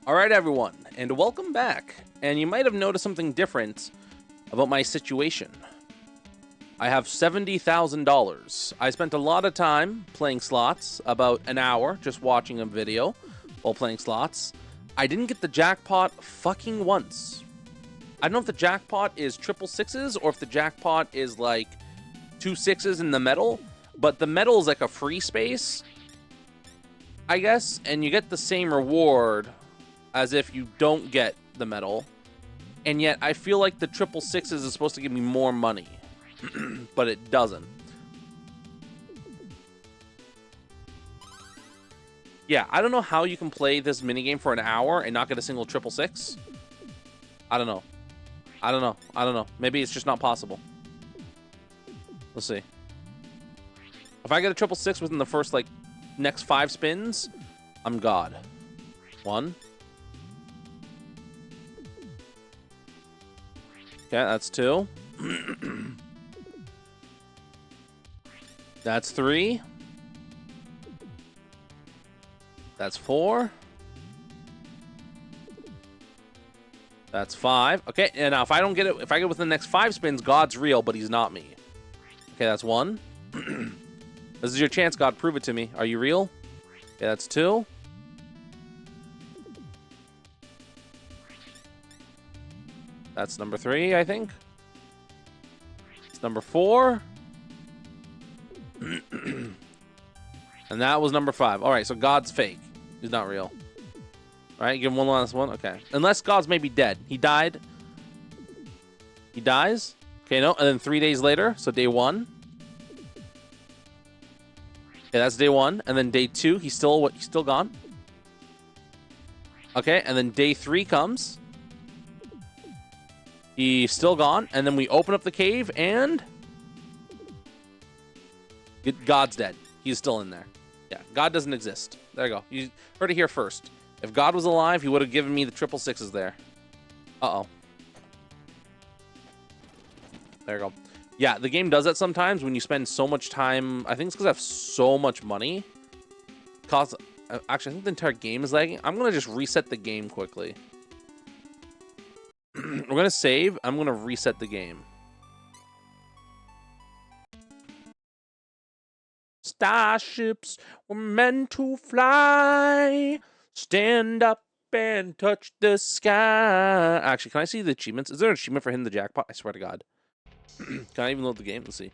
Alright everyone, and welcome back. And you might have noticed something different about my situation. I have $70,000. I spent a lot of time playing slots, about an hour just watching a video while playing slots. I didn't get the jackpot fucking once. I don't know if the jackpot is triple sixes or if the jackpot is like 2 sixes in the medal, but the medal is like a free space, I guess, and you get the same reward as if you don't get the medal. And yet I feel like the triple sixes is supposed to give me more money, but it doesn't. Yeah, I don't know how you can play this minigame for an hour and not get a single triple six. I don't know. I don't know. Maybe it's just not possible. Let's see. If I get a triple six within the first, like, next 5 spins, I'm God. 1. Okay, that's 2. That's 3. That's 4. That's 5. Okay, and now if I don't get it, if I get within the next 5 spins, God's real, but he's not me. Okay, that's 1. This is your chance, God. Prove it to me. Are you real? Okay, that's 2. That's number 3, I think. It's number 4. And that was number 5. All right, so God's fake. He's not real. All right, give him one last one. Okay. Unless God's maybe dead. He died. He dies. Okay, no. And then 3 days later, so day 1. Okay, that's day 1. And then day 2, he's still gone. Okay, and then day 3 comes. He's still gone. And then we open up the cave and God's dead. He's still in there. Yeah, God doesn't exist. There you go. You heard it here first. If God was alive, he would have given me the triple sixes there. Uh-oh. There you go. Yeah, the game does that sometimes when you spend so much time. I think it's because I have so much money. Actually, I think the entire game is lagging. I'm going to just reset the game quickly. We're going to save. I'm going to reset the game. Starships were meant to fly. Stand up and touch the sky. Actually, can I see the achievements? Is there an achievement for hitting the jackpot? I swear to God. Can I even load the game? Let's see. Is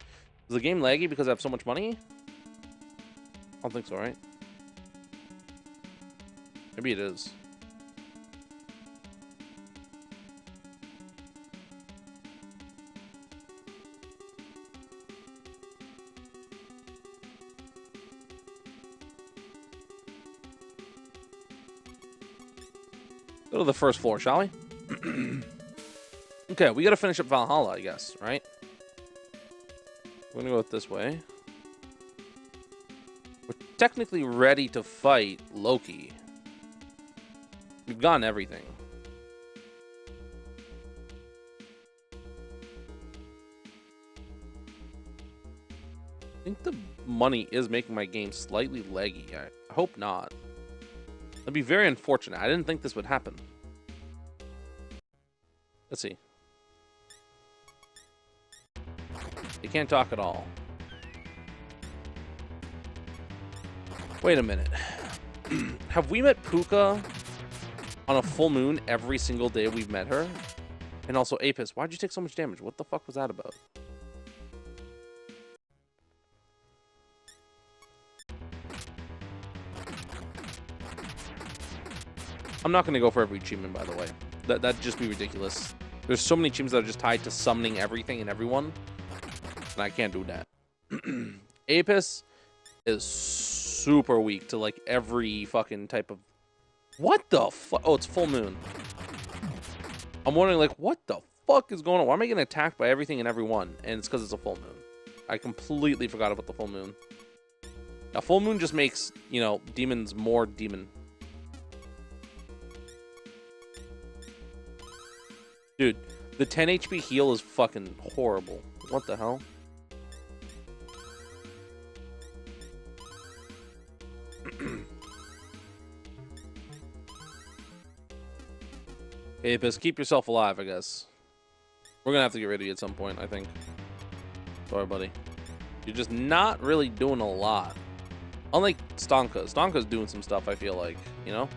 the game laggy because I have so much money? I don't think so, right? Maybe it is. Go to the first floor, shall we? Okay, we gotta finish up Valhalla, I guess, right? We're gonna go this way. We're technically ready to fight Loki. We've gotten everything. I think the money is making my game slightly laggy. I hope not. That'd be very unfortunate. I didn't think this would happen. Let's see. They can't talk at all. Wait a minute. Have we met Puka on a full moon every single day we've met her? And also, Apis, why'd you take so much damage? What the fuck was that about? I'm not going to go for every achievement, by the way. That'd just be ridiculous. There's so many achievements that are just tied to summoning everything and everyone. And I can't do that. Apis is super weak to, like, every fucking type of... What the fuck? Oh, it's full moon. I'm wondering, like, what the fuck is going on? Why am I getting attacked by everything and everyone? And it's because it's a full moon. I completely forgot about the full moon. Now, full moon just makes, you know, demons more demon. Dude, the 10 HP heal is fucking horrible. What the hell? Apis, keep yourself alive, I guess. We're gonna have to get rid of you at some point, I think. Sorry, buddy. You're just not really doing a lot. Unlike Stonka. Stonka's doing some stuff, I feel like, you know?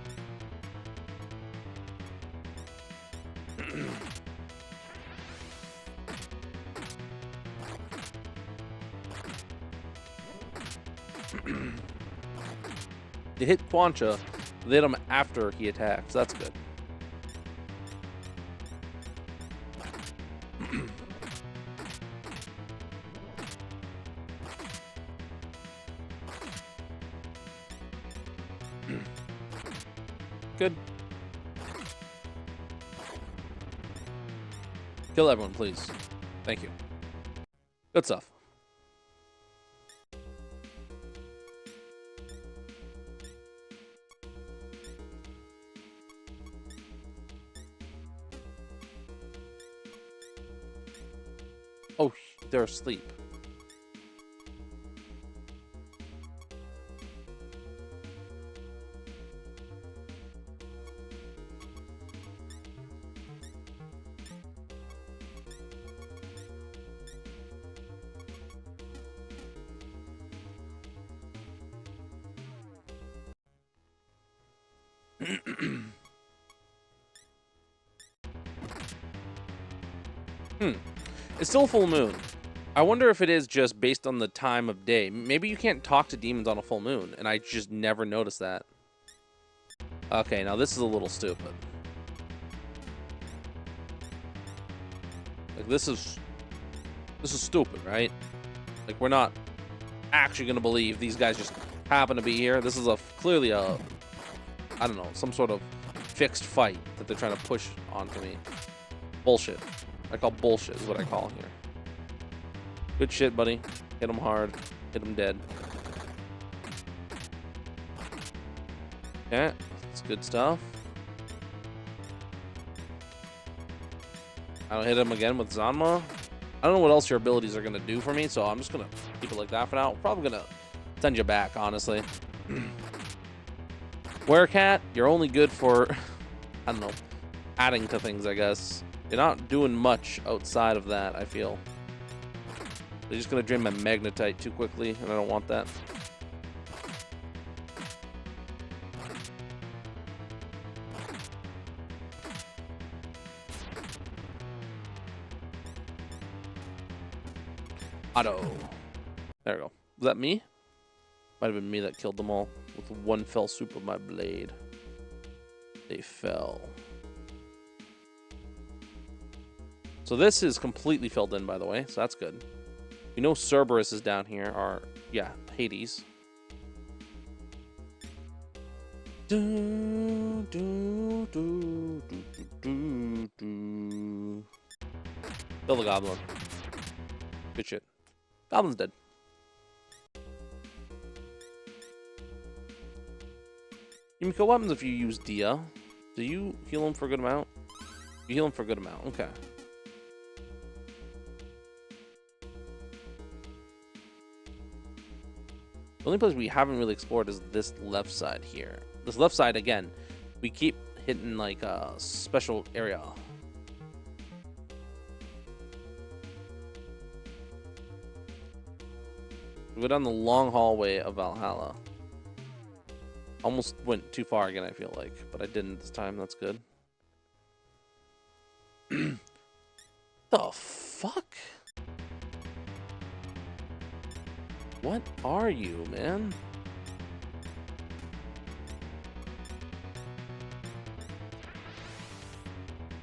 They hit Quancha, they hit him after he attacks. That's good. Good. Kill everyone, please. Thank you. Good stuff. Oh, they're asleep. It's still a full moon. I wonder if it is just based on the time of day. Maybe you can't talk to demons on a full moon, and I just never noticed that. Okay, now this is a little stupid. Like, this is stupid, right? Like, we're not actually gonna believe these guys just happen to be here. This is clearly a, I don't know, some sort of fixed fight that they're trying to push onto me. Bullshit. I call bullshit is what I call here. Good shit, buddy. Hit him hard. Hit him dead. Okay, that's good stuff. I don't hit him again with Zanma. I don't know what else your abilities are going to do for me, so I'm just going to keep it like that for now. Probably going to send you back, honestly. Werecat, you're only good for, I don't know, adding to things, I guess. You're not doing much outside of that, I feel. They're just going to drain my Magnetite too quickly, and I don't want that. Auto. There we go. Was that me? Might have been me that killed them all with one fell swoop of my blade. They fell. So this is completely filled in, by the way, so that's good. We know Cerberus is down here, or, yeah, Hades. Do, do, do, do, do, do. Kill the goblin. Good shit. Goblin's dead. Yumiko, what happens if you use Dia? Do you heal him for a good amount? You heal him for a good amount, okay. The only place we haven't really explored is this left side here. This left side, again, we keep hitting like a special area. We go down the long hallway of Valhalla. Almost went too far again, I feel like, but I didn't this time. That's good. The fuck? What are you, man?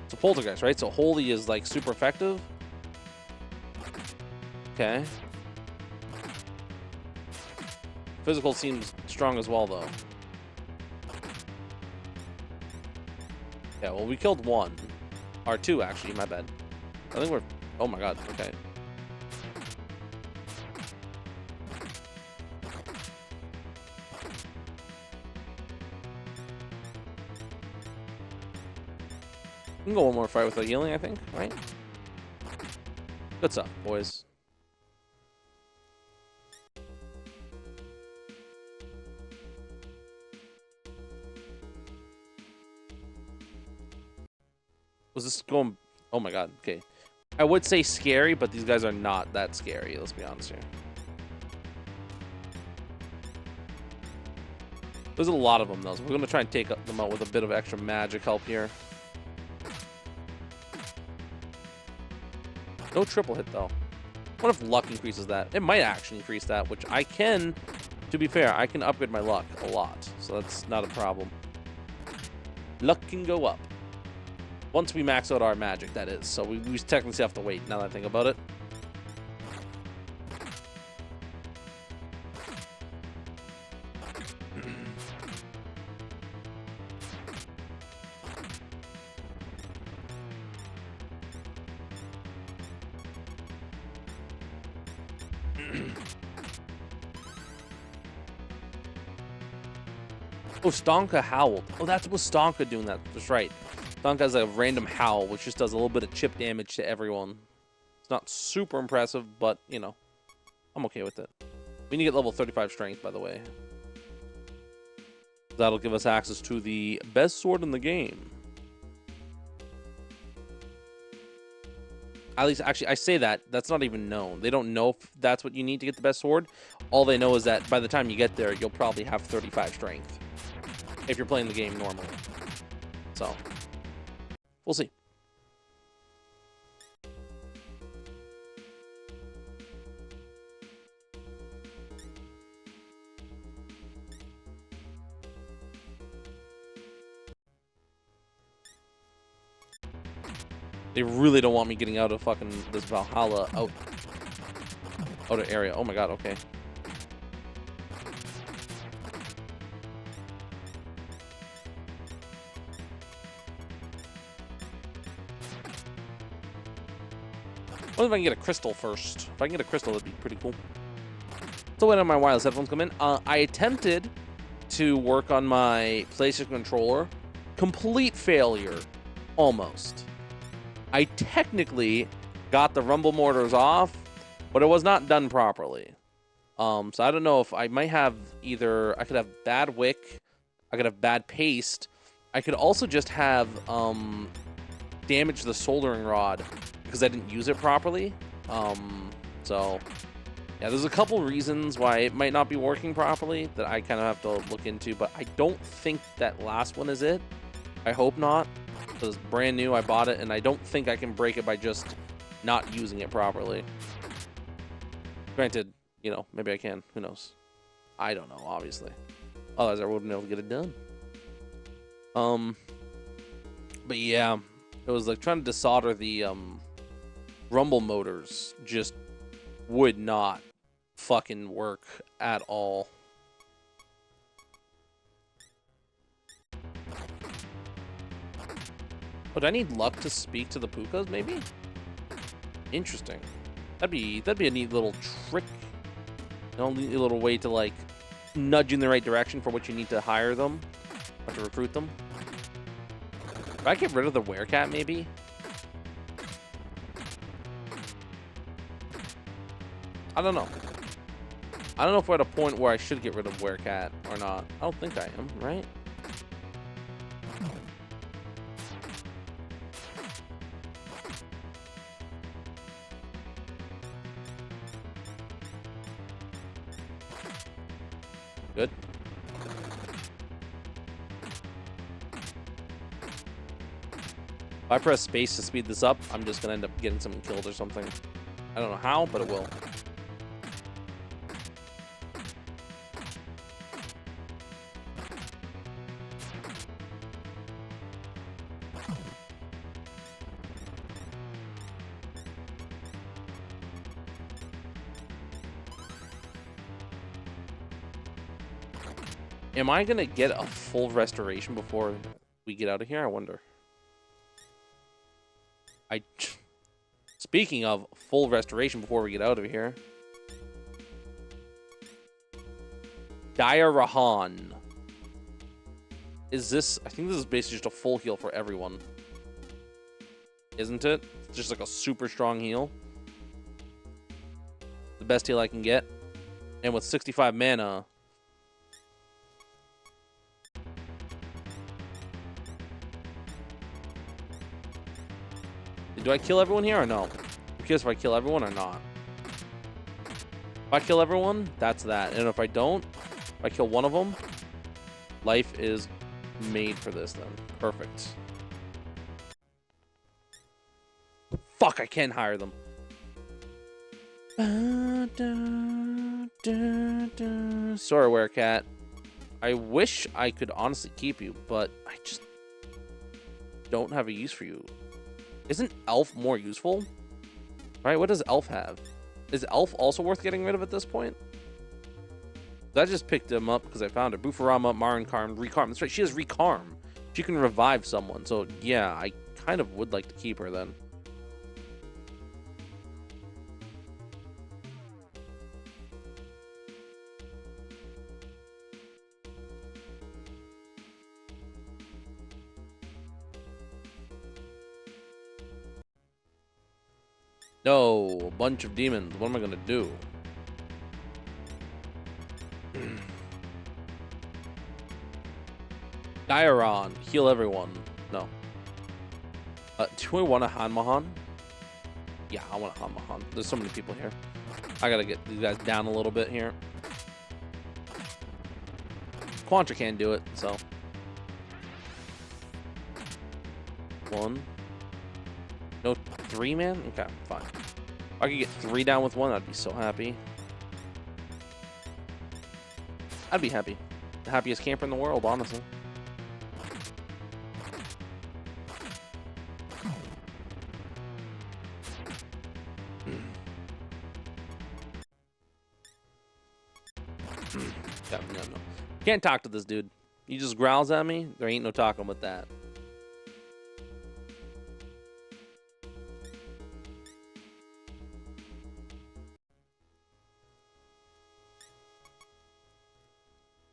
It's a poltergeist, right? So holy is like super effective. Okay. Physical seems strong as well, though. Yeah, well, we killed one. Or two, actually, my bad. I think we're... Oh my god, okay. We can go one more fight with the healing, I think, right? Good stuff, boys. Was this going... Oh my god, okay. I would say scary, but these guys are not that scary, let's be honest here. There's a lot of them, though, so we're going to try and take them out with a bit of extra magic help here. No triple hit, though. What if luck increases that? It might actually increase that, which I can, to be fair, I can upgrade my luck a lot, so that's not a problem. Luck can go up. Once we max out our magic, that is. So we technically still have to wait, now that I think about it. Oh, Stonka howled. Oh, that's what Stonka doing that. That's right. Stonka has a random howl, which just does a little bit of chip damage to everyone. It's not super impressive, but, you know, I'm okay with it. We need to get level 35 strength, by the way. That'll give us access to the best sword in the game. At least, actually, I say that. That's not even known. They don't know if that's what you need to get the best sword. All they know is that by the time you get there, you'll probably have 35 strength. If you're playing the game normally. So, we'll see. They really don't want me getting out of fucking this Valhalla outer area. Oh my god, okay. What if I can get a crystal first? If I can get a crystal, that'd be pretty cool. So when my wireless headphones come in, I attempted to work on my PlayStation controller. Complete failure. Almost. I technically got the rumble mortars off, but it was not done properly. So I don't know if I might have either... I could have bad wick. I could have bad paste. I could also just have damage the soldering rod because I didn't use it properly. So yeah, there's a couple reasons why it might not be working properly that I kind of have to look into, but I don't think that last one is it. I hope not. It's brand new. I bought it, and I don't think I can break it by just not using it properly. Granted, you know, maybe I can. Who knows? I don't know, obviously. Otherwise, I wouldn't be able to get it done. But yeah, it was like trying to desolder the rumble motors just would not fucking work at all. Oh, do I need luck to speak to the Pukas, maybe? Interesting. That'd be a neat little trick. A neat little way to, like, nudge you in the right direction for what you need to hire them. Or to recruit them. If I get rid of the werecat, maybe? I don't know. I don't know if we're at a point where I should get rid of werecat or not. I don't think I am, right? Good. If I press space to speed this up, I'm just gonna end up getting someone killed or something. I don't know how, but it will. Am I gonna get a full restoration before we get out of here? I wonder. Speaking of full restoration before we get out of here. Dire Rahan. Is this... I think this is basically just a full heal for everyone. Isn't it? It's just like a super strong heal. The best heal I can get. And with 65 mana... Do I kill everyone here or no? I'm curious if I kill everyone or not. If I kill everyone, that's that. And if I don't, if I kill one of them, life is made for this then. Perfect. Fuck, I can hire them. Sorry, Werecat. I wish I could honestly keep you, but I just don't have a use for you. Isn't Elf more useful? Right, what does Elf have? Is Elf also worth getting rid of at this point? I just picked him up because I found her. Bufarama, Marinkarm, Recarm. That's right, she has Recarm. She can revive someone, so yeah, I kind of would like to keep her then. No, a bunch of demons. What am I gonna do? Dairon, heal everyone. No. Do we want a Hanmahan? Yeah, I want a Hanmahan. There's so many people here. I gotta get these guys down a little bit here. Quantra can't do it, so. One. No, 3 man? Okay, fine. If I could get 3 down with 1, I'd be so happy. I'd be happy. The happiest camper in the world, honestly. No. Can't talk to this dude. He just growls at me. There ain't no talking with that.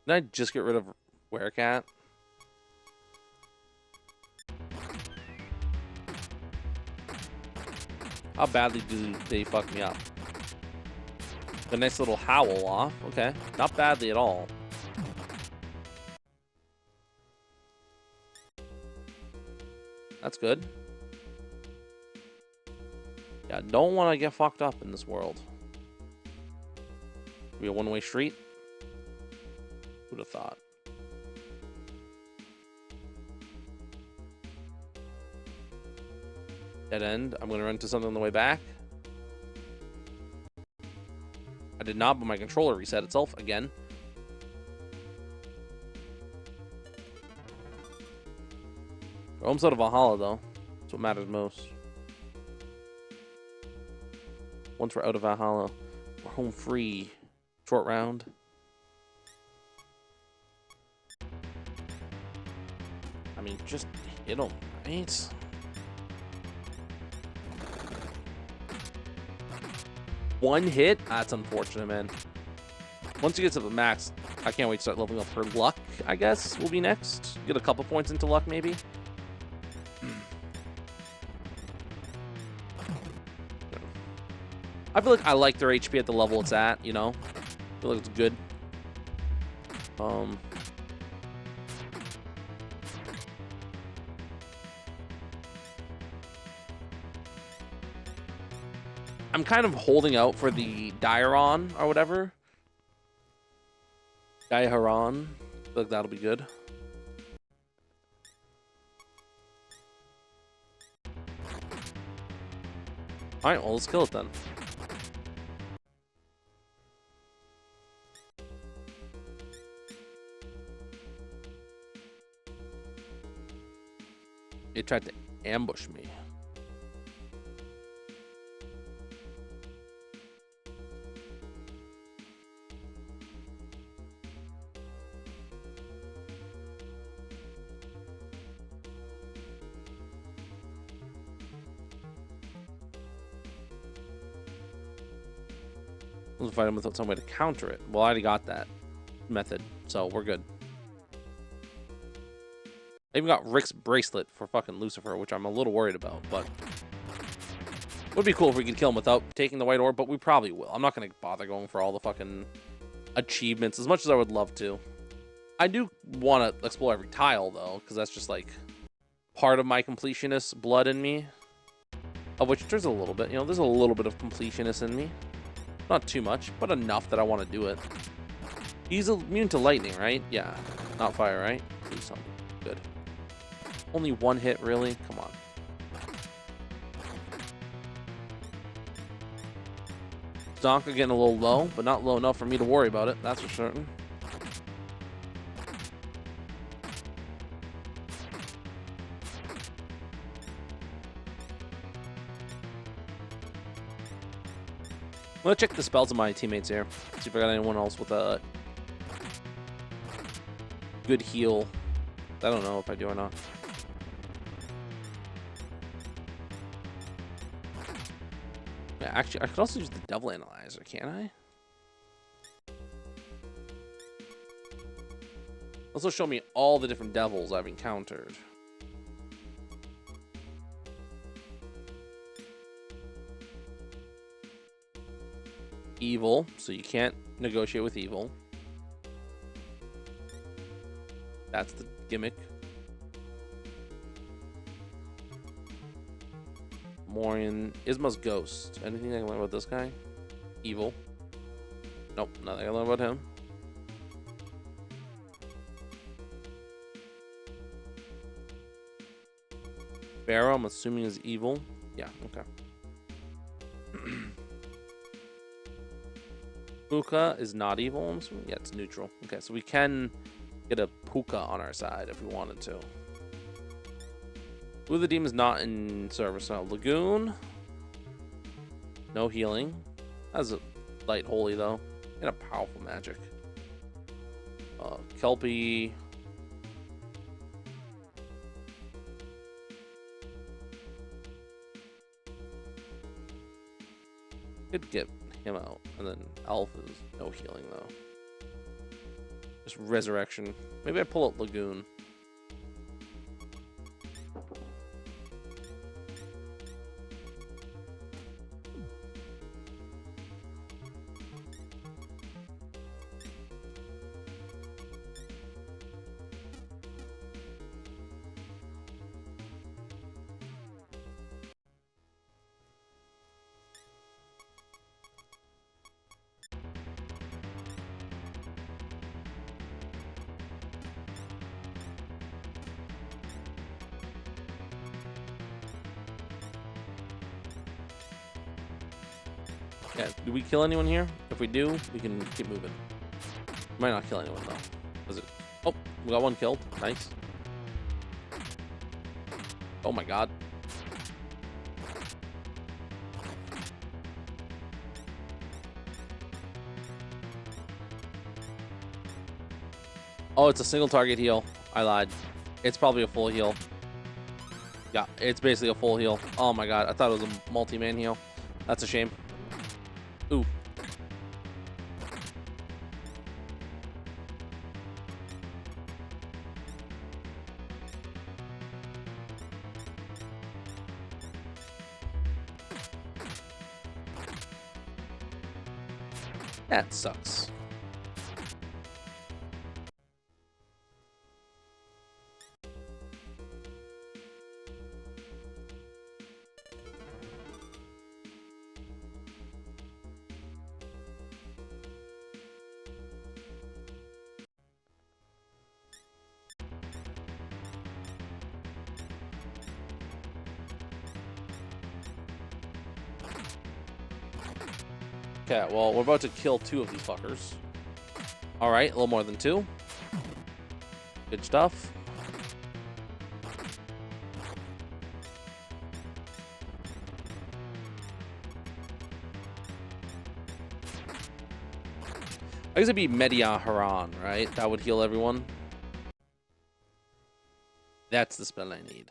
Did I just get rid of Werecat? How badly do they fuck me up? The nice little howl off. Okay. Not badly at all. That's good. Yeah, don't want to get fucked up in this world. Be a one-way street? Who'd have thought? Dead end. I'm going to run into something on the way back. I did not, but my controller reset itself again. We're almost out of Valhalla, though. That's what matters most. Once we're out of Valhalla, we're home free. Short round. I mean, just hit him, right? One hit? That's unfortunate, man. Once he gets up to the max, I can't wait to start leveling up for luck, I guess, will be next. Get a couple points into luck, maybe. I feel like I like their HP at the level it's at, you know? I feel like it's good. I'm kind of holding out for the Dairon or whatever. Daiharon. I feel like that'll be good. Alright, well, let's kill it then. It tried to ambush me. Let's fight him without some way to counter it. Well, I already got that method, so we're good. I even got Rick's bracelet for fucking Lucifer, which I'm a little worried about, but would be cool if we could kill him without taking the white orb, but we probably will. I'm not going to bother going for all the fucking achievements as much as I would love to. I do want to explore every tile, though, because that's just, like, part of my completionist blood in me. Of which there's a little bit. You know, there's a little bit of completionist in me. Not too much, but enough that I want to do it. He's immune to lightning, right? Yeah. Not fire, right? Please something. Good. Only one hit, really? Come on. Zonka getting a little low, but not low enough for me to worry about it. That's for certain. I'm gonna check the spells of my teammates here. See if I got anyone else with a good heal. I don't know if I do or not. Yeah, actually, I could also use the Devil Analyzer, can't I? Also show me all the different devils I've encountered. Evil, so you can't negotiate with evil. That's the gimmick. Morian, Isma's Ghost. Anything I can learn about this guy? Evil. Nope, nothing I can learn about him. Pharaoh, I'm assuming is evil. Yeah, okay. Puka is not evil, I'm assuming. Yeah, it's neutral. Okay, so we can get a Puka on our side if we wanted to. Who the Demon's not in service now. Lagoon. No healing. That's a light holy though. And a powerful magic. Kelpie. Could get him out. And then Elf is no healing though. Just resurrection. Maybe I pull out Lagoon. Yeah, do we kill anyone here? If we do, we can keep moving. Might not kill anyone though. Does it? Oh, we got one killed. Nice. Oh my god. Oh, it's a single target heal. I lied. It's probably a full heal. Yeah, it's basically a full heal. Oh my god, I thought it was a multi-man heal. That's a shame. Ooh. That sucks. Okay, well, we're about to kill 2 of these fuckers. Alright, a little more than 2. Good stuff. I guess it'd be Media Haran, right? That would heal everyone. That's the spell I need.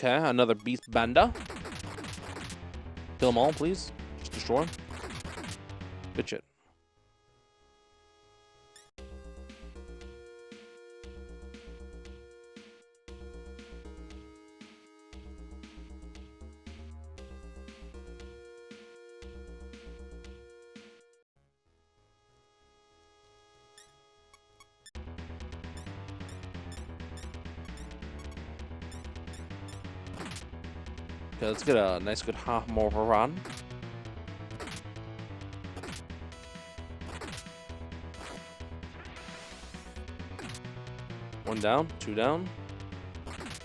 Okay, another Beast Banda. Kill them all, please. Just destroy them. Good shit. Okay, let's get a nice good Hamoran. One down, two down.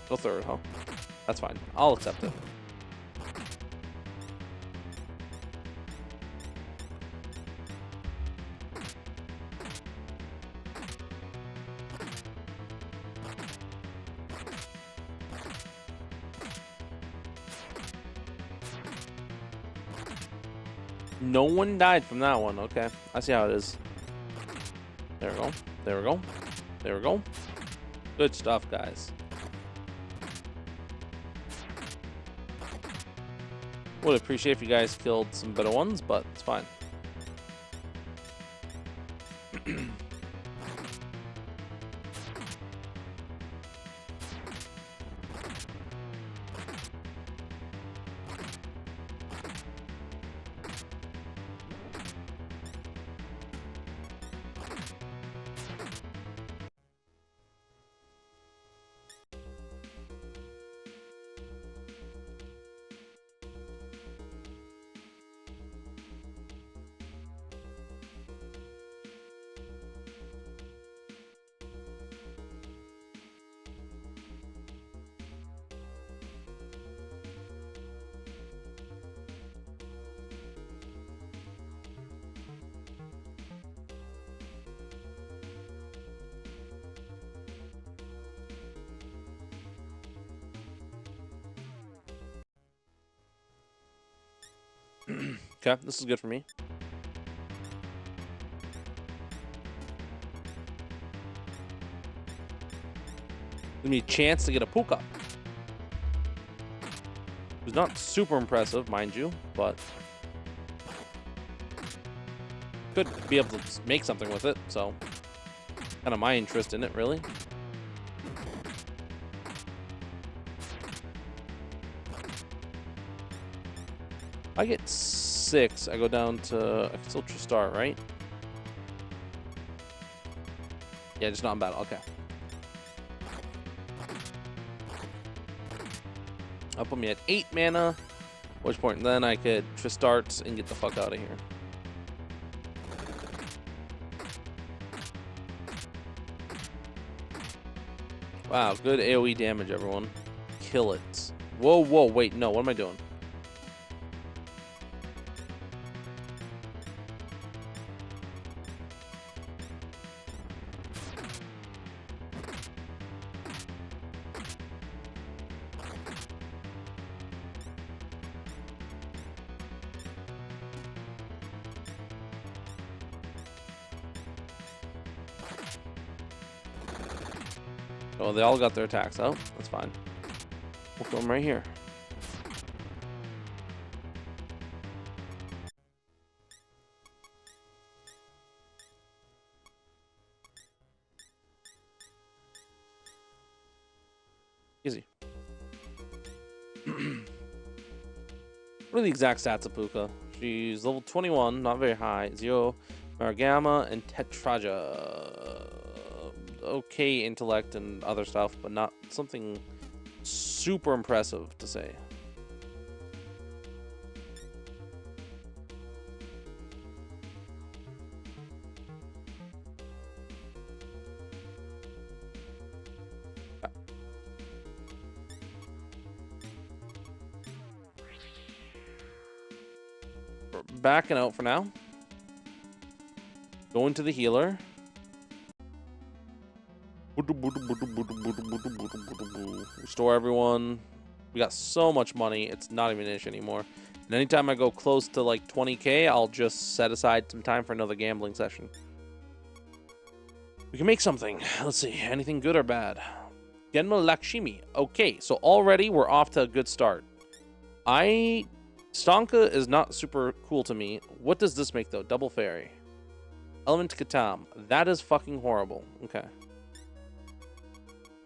Go third, huh? That's fine. I'll accept it. No one died from that one. Okay, I see how it is. There we go. There we go. There we go. Good stuff, guys. Would appreciate if you guys killed some better ones, but it's fine. Okay, this is good for me. Give me a chance to get a Puka. It's not super impressive, mind you, but could be able to make something with it, so kind of my interest in it, really. I get 6. I go down to, I can still start, right? Yeah, just not in battle. Okay. I'll put me at 8 mana. At which point then I could start and get the fuck out of here. Wow, good AoE damage, everyone. Kill it. Whoa, whoa, wait, no, what am I doing? Oh, they all got their attacks out. That's fine. We'll throw them right here. Easy. What are the exact stats of Puka? She's level 21, not very high. 0 Margama and Tetraja. Okay intellect and other stuff, but not something super impressive to say. We're backing out for now. Going to the healer. Restore everyone. We got so much money, it's not even an issue anymore. And anytime I go close to like 20k, I'll just set aside some time for another gambling session. We can make something. Let's see, anything good or bad? Genma Lakshmi. Okay, so already we're off to a good start. Stonka is not super cool to me. What does this make though? Double fairy. Element Katam. That is fucking horrible. Okay.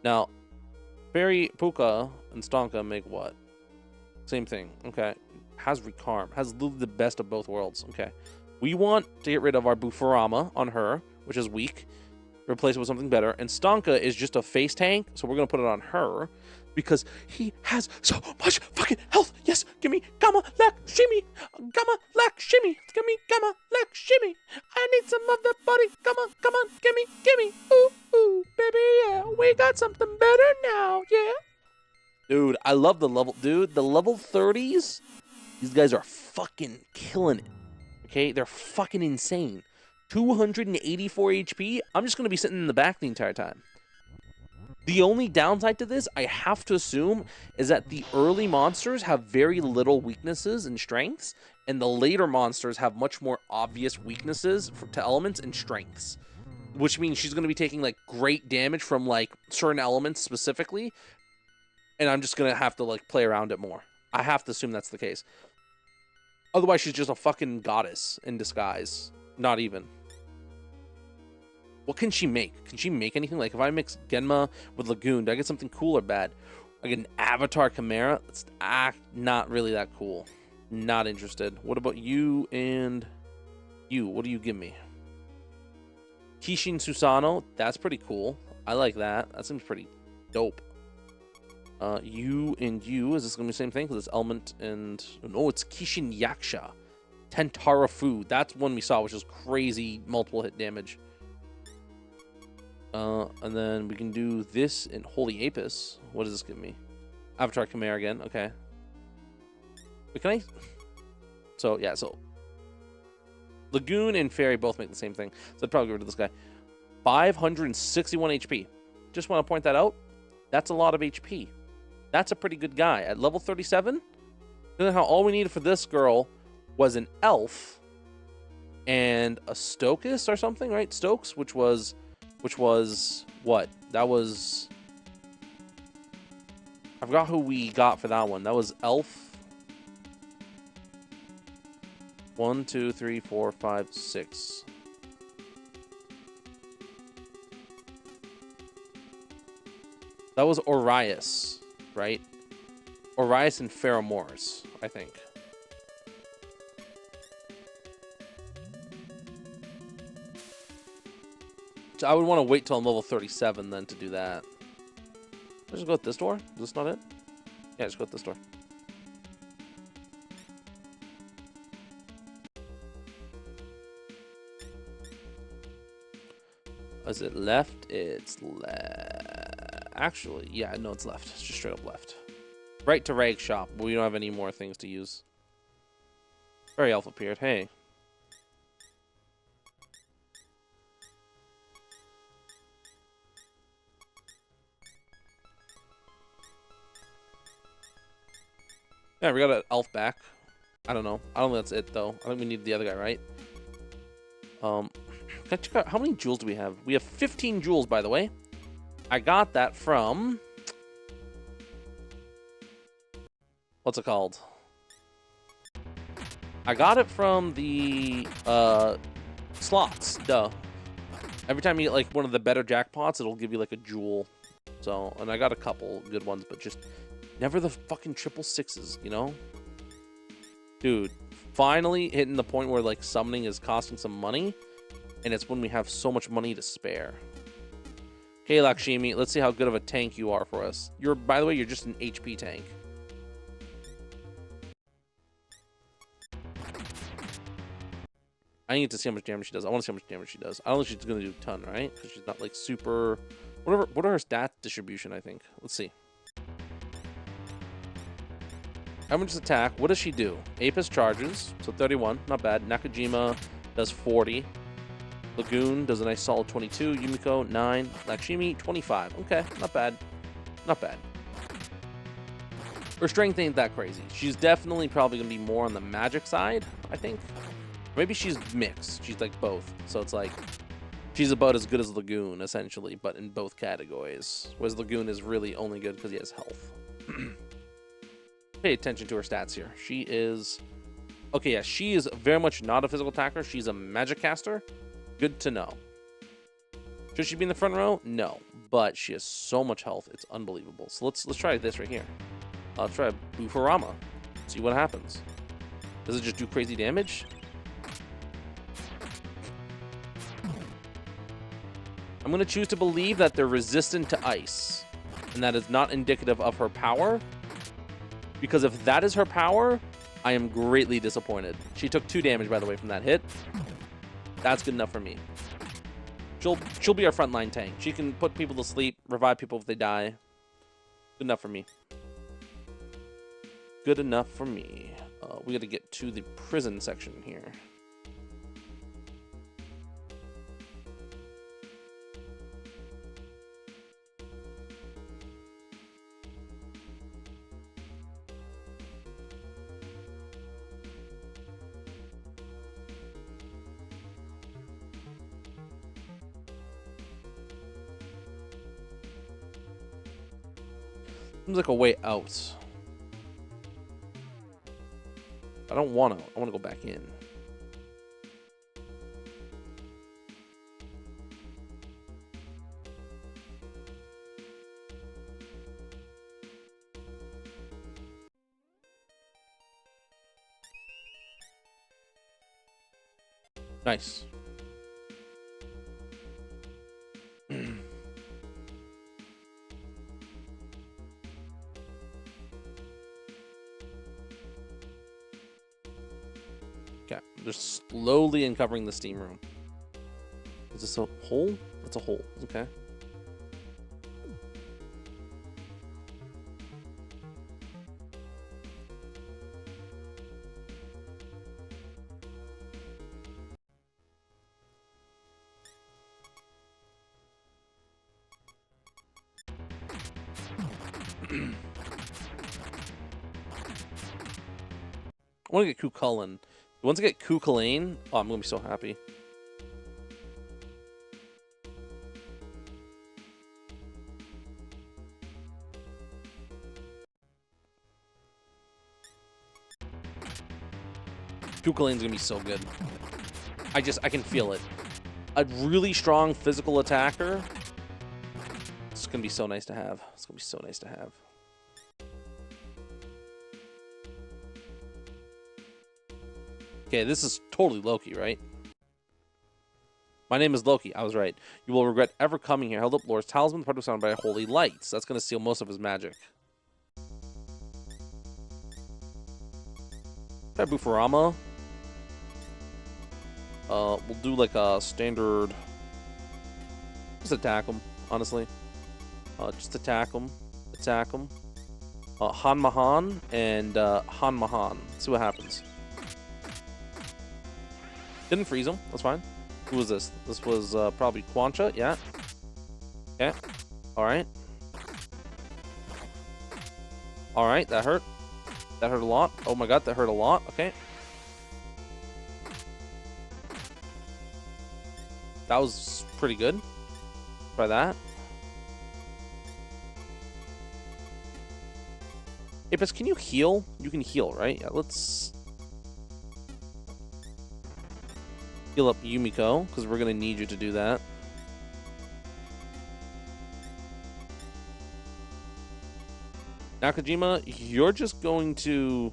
Now, Fairy Puka and Stonka make what? Same thing. Okay. Has Recarm. Has literally the best of both worlds. Okay. We want to get rid of our Bufurama on her, which is weak. Replace it with something better. And Stonka is just a face tank, so we're going to put it on her. because he has so much fucking health. Yes, give me Gamma Lack Shimmy. Gamma Lack Shimmy. Give me Gamma Lack Shimmy. I need some of that body. Come on, gimme. Ooh, ooh, baby, yeah. We got something better now, yeah. Dude, I love the level. Dude, the level 30s, these guys are fucking killing it. Okay, they're fucking insane. 284 HP. I'm just going to be sitting in the back the entire time. The only downside to this, I have to assume, is that the early monsters have very little weaknesses and strengths, and the later monsters have much more obvious weaknesses to elements and strengths. Which means she's going to be taking, like, great damage from, like, certain elements specifically, and I'm just going to have to, like, play around it more. I have to assume that's the case. Otherwise, she's just a fucking goddess in disguise. Not even. What can she make? Can she make anything? Like, if I mix Genma with Lagoon, do I get something cool or bad? I get an Avatar Chimera? It's not really that cool. Not interested. What about you and you? What do you give me? Kishin Susano? That's pretty cool. I like that. That seems pretty dope. You and you. Is this going to be the same thing? Because it's Element and... No, it's Kishin Yaksha. Tentara Fu. That's one we saw, which is crazy multiple hit damage. And then we can do this in Holy Apis. What does this give me? Avatar Chimera again. Okay. Wait, can I... So, yeah, so... Lagoon and Fairy both make the same thing. So I'd probably get rid of this guy. 561 HP. Just want to point that out. That's a lot of HP. That's a pretty good guy. At level 37, how all we needed for this girl was an elf and a Stokus or something, right? Stokes, which was what? That was... I forgot who we got for that one. That was elf. 1, 2, 3, 4, 5, 6. That was Orias, right? Orias and Pheromoras, I think. So I would want to wait till I'm level 37 then to do that. Let's just go at this door. Is this not it? Yeah, just go at this door. Is it left? It's left. Actually, yeah, no, it's left. It's just straight up left. Right to Rag Shop, but we don't have any more things to use. Fairy Elf appeared. Hey. Yeah, we got an elf back. I don't know. I don't think that's it, though. I think we need the other guy, right? Can I check out how many jewels do we have? We have 15 jewels, by the way. I got that from... What's it called? I got it from the slots. Duh. Every time you get like one of the better jackpots, it'll give you like a jewel. So, and I got a couple good ones, but just never the fucking triple sixes, you know? Dude, finally hitting the point where like summoning is costing some money, and it's when we have so much money to spare. Okay, Lakshmi, let's see how good of a tank you are for us. By the way, you're just an HP tank. I need to see how much damage she does. I want to see how much damage she does. I don't think she's going to do a ton, right? Because she's not like super... Whatever. What are her stat distribution, I think? Let's see. How much attack? What does she do? Apis charges, so 31. Not bad. Nakajima does 40. Lagoon does a nice solid 22. Yumiko, 9. Lakshmi, 25. Okay, not bad. Not bad. Her strength ain't that crazy. She's definitely probably going to be more on the magic side, I think. Maybe she's mixed. She's like both. So it's like she's about as good as Lagoon, essentially, but in both categories. Whereas Lagoon is really only good because he has health. Pay attention to her stats here. She is... Okay, yeah, she is very much not a physical attacker. She's a magic caster. Good to know. Should she be in the front row? No. But she has so much health. It's unbelievable. So let's try this right here. Let's try Bufarama. See what happens. Does it just do crazy damage? I'm going to choose to believe that they're resistant to ice. And that is not indicative of her power. Because if that is her power, I am greatly disappointed. She took 2 damage, by the way, from that hit. That's good enough for me. She'll be our frontline tank. She can put people to sleep, revive people if they die. Good enough for me. Good enough for me. We got to get to the prison section here. Seems like a way out. I don't want to. I want to go back in. Nice. Okay, they're slowly uncovering the steam room. Is this a hole? That's a hole. Okay. I want to get Kukulin. Once I get Kukulin, oh, I'm going to be so happy. Kukulin's going to be so good. I can feel it. A really strong physical attacker. It's going to be so nice to have. It's going to be so nice to have. Okay, this is totally Loki, right? My name is Loki. I was right. You will regret ever coming here. Held up Lord's talisman, the part was surrounded by holy lights. That's going to seal most of his magic. Try Bufurama. We'll do like a standard. Just attack him, honestly. Just attack him. Attack him. Hanmahan and Hanmahan. See what happens. Didn't freeze him. That's fine. Who was this? This was probably Quancha. Yeah. Okay. All right. All right. That hurt. That hurt a lot. Oh my god, that hurt a lot. Okay. That was pretty good. Try that. Apis, can you heal? You can heal, right? Yeah, let's heal up Yumiko, because we're going to need you to do that. Nakajima, you're just going to...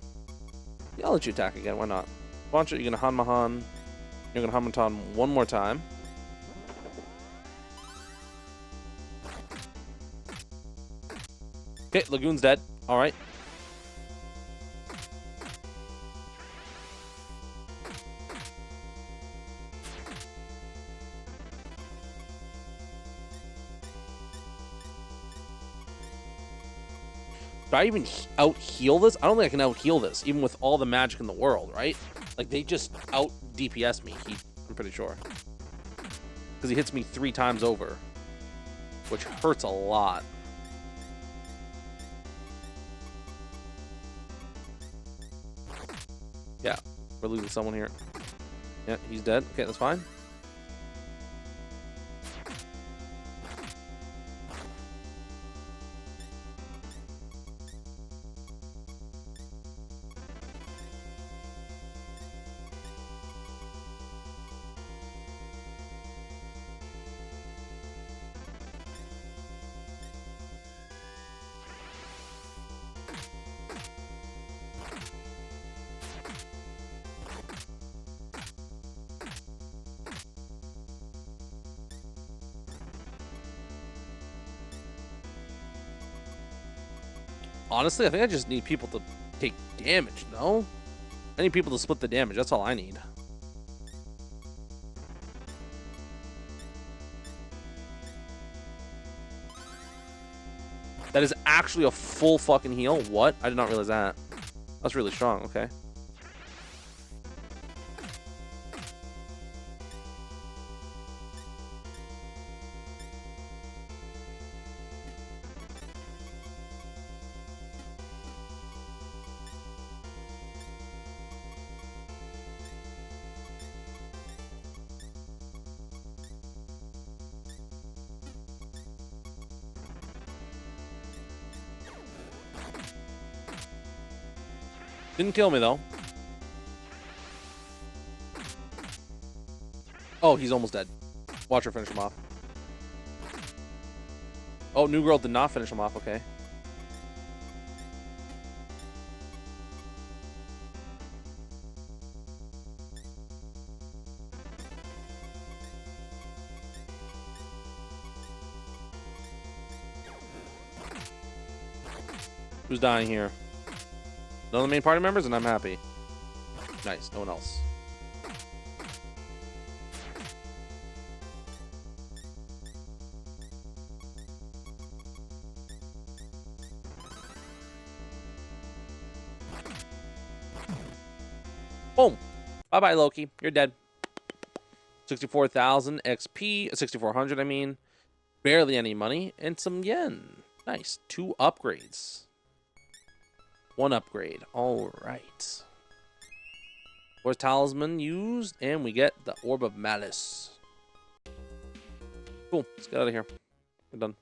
Yeah, I'll let you attack again. Why not? Quancha, you're going to Hanmahan. You're going to Hanmatan one more time. Okay, Lagoon's dead. All right. Do I even out-heal this? I don't think I can out-heal this, even with all the magic in the world, right? Like, they just out-DPS me, I'm pretty sure. Because he hits me 3 times over, which hurts a lot. Yeah, we're losing someone here. Yeah, he's dead. Okay, that's fine. Honestly, I think I just need people to take damage, no? I need people to split the damage. That's all I need. That is actually a full fucking heal. What? I did not realize that. That's really strong. Okay. Didn't kill me, though. Oh, he's almost dead. Watch her finish him off. Oh, New Girl did not finish him off. Okay. Who's dying here? None of the main party members, and I'm happy. Nice. No one else. Boom. Bye-bye, Loki. You're dead. 64,000 XP. 6,400, I mean. Barely any money. And some yen. Nice. 2 upgrades. 1 upgrade. All right. Where's Talisman used? And we get the Orb of Malice. Cool. Let's get out of here. We're done.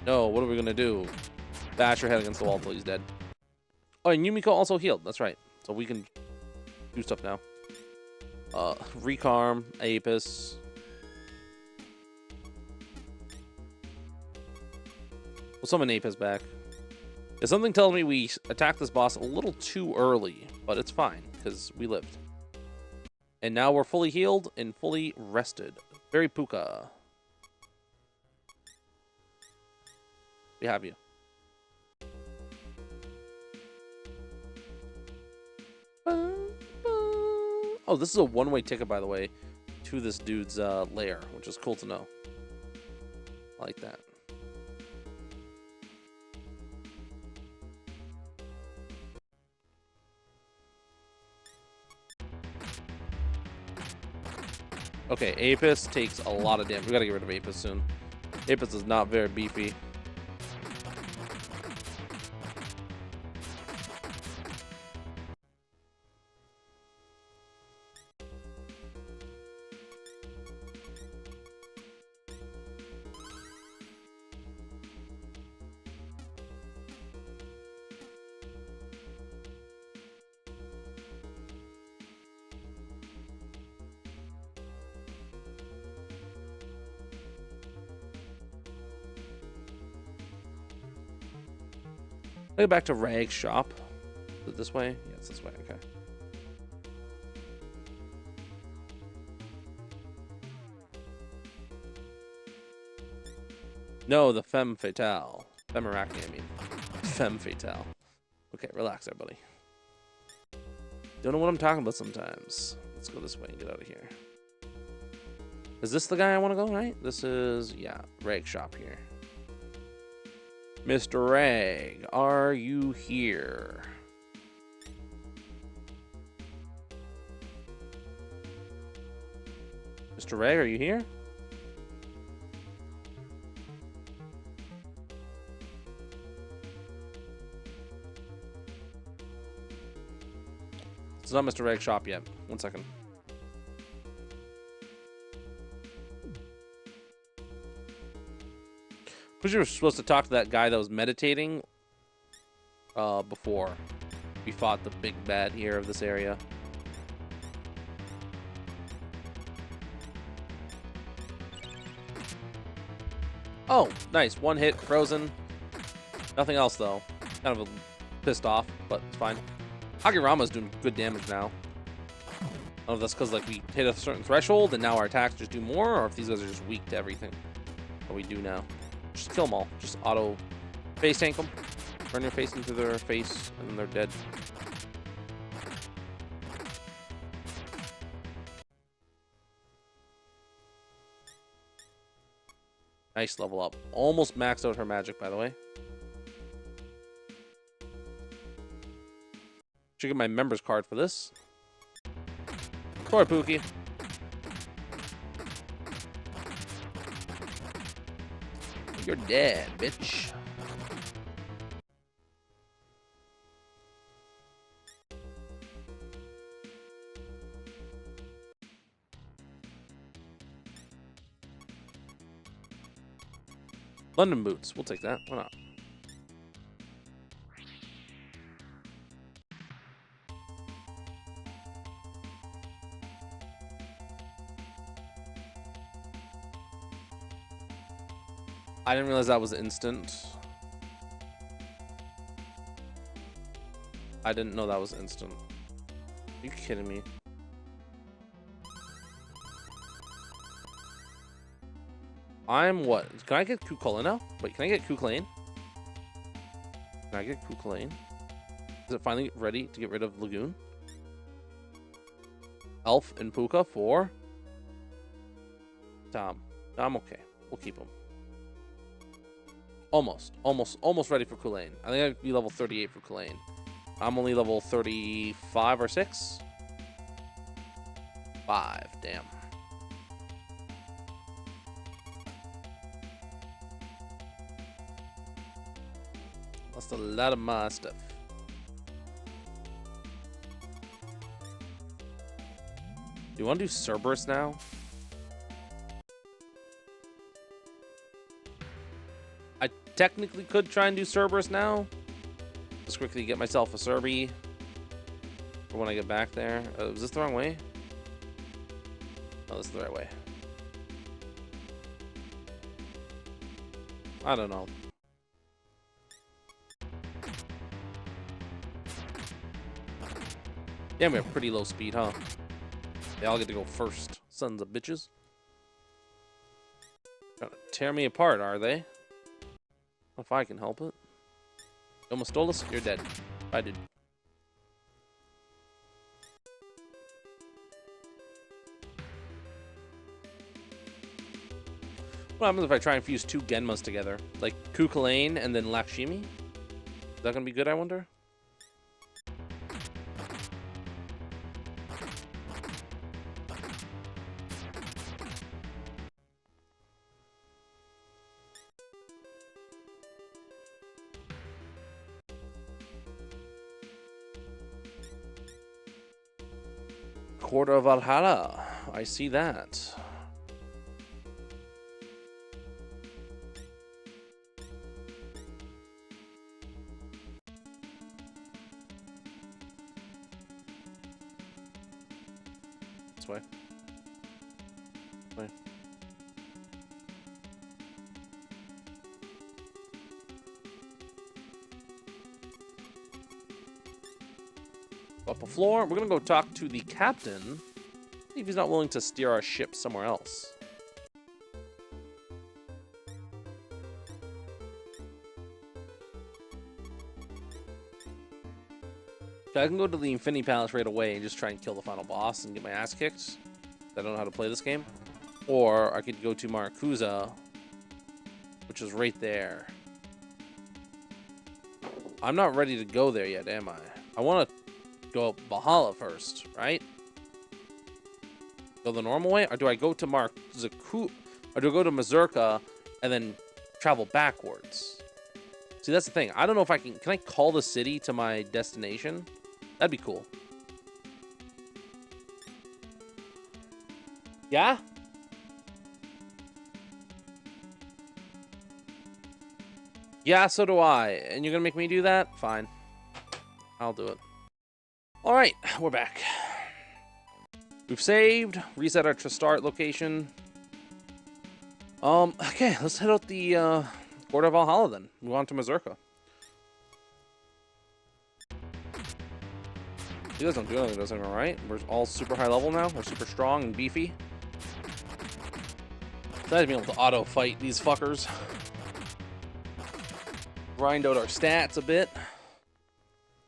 No, what are we going to do? Bash your head against the wall until he's dead. Oh, and Yumiko also healed. That's right. So we can do stuff now. Recarm, Apis. We'll summon Apis back. There's something telling me we attacked this boss a little too early, but it's fine, because we lived. And now we're fully healed and fully rested. Very Puka. We have you. Oh, this is a one-way ticket, by the way, to this dude's lair, which is cool to know. I like that. Okay, Apis takes a lot of damage. We gotta get rid of Apis soon. Apis is not very beefy. Go back to Rag's shop. Is it this way? Yeah, it's this way. Okay. No, the femme fatale. Femarachne, I mean. Femme fatale. Okay, relax, everybody. Don't know what I'm talking about sometimes. Let's go this way and get out of here. Is this the guy I want to go, right? This is, yeah, Rag shop here. Mr. Rag, are you here? Mr. Rag, are you here? It's not Mr. Rag's shop yet. 1 second. Pretty sure we were supposed to talk to that guy that was meditating before we fought the big bad here of this area. Oh, nice. 1 hit, frozen. Nothing else, though. Kind of pissed off, but it's fine. Hagirama's doing good damage now. I don't know if that's because like we hit a certain threshold and now our attacks just do more, or if these guys are just weak to everything that we do now. Just kill them all. Just auto face tank them. Turn your face into their face, and then they're dead. Nice level up. Almost maxed out her magic, by the way. Should get my members card for this. Poor Pookie. You're dead, bitch. London boots. We'll take that. Why not? I didn't realize that was instant. I didn't know that was instant. Are you kidding me? I'm what? Can I get Kukulin now? Wait, can I get Kukulin? Can I get Kukulin? Is it finally ready to get rid of Lagoon? Elf and Puka for Tom. I'm okay. We'll keep him. Almost ready for Kulain. I think I'd be level 38 for Kulain. I'm only level 35 or 6. 5, damn. Lost a lot of my stuff. Do you want to do Cerberus now? I technically could try and do Cerberus now. Just quickly get myself a Cerby for when I get back there. Was this the wrong way? Oh, this is the right way. I don't know. Yeah, we have pretty low speed, huh? They all get to go first. Sons of bitches. Trying to tear me apart, are they? If I can help it. You almost stole us? You're dead. I did. What happens if I try and fuse 2 Genmas together? Like Kukulane and then Lakshmi? Is that gonna be good, I wonder? Quarter of Valhalla. I see that. This way. This way. Up a floor. We're gonna go talk to the captain. See if he's not willing to steer our ship somewhere else. I can go to the Infinity Palace right away and just try and kill the final boss and get my ass kicked. I don't know how to play this game. Or I could go to Maracuza, which is right there. I'm not ready to go there yet, am I? I want to go up Valhalla first, right? Go the normal way, or do I go to Mezurka and then travel backwards? See, that's the thing. I don't know if I can I call the city to my destination? That'd be cool. Yeah? Yeah, so do I. And you're gonna make me do that? Fine. I'll do it. Alright, we're back. We've saved, reset our start location. Okay, let's head out the Quarter of Valhalla then. Move on to Mezurka. You guys don't do anything, doesn't it, alright? We're all super high level now. We're super strong and beefy. Glad to be able to auto fight these fuckers. grind out our stats a bit.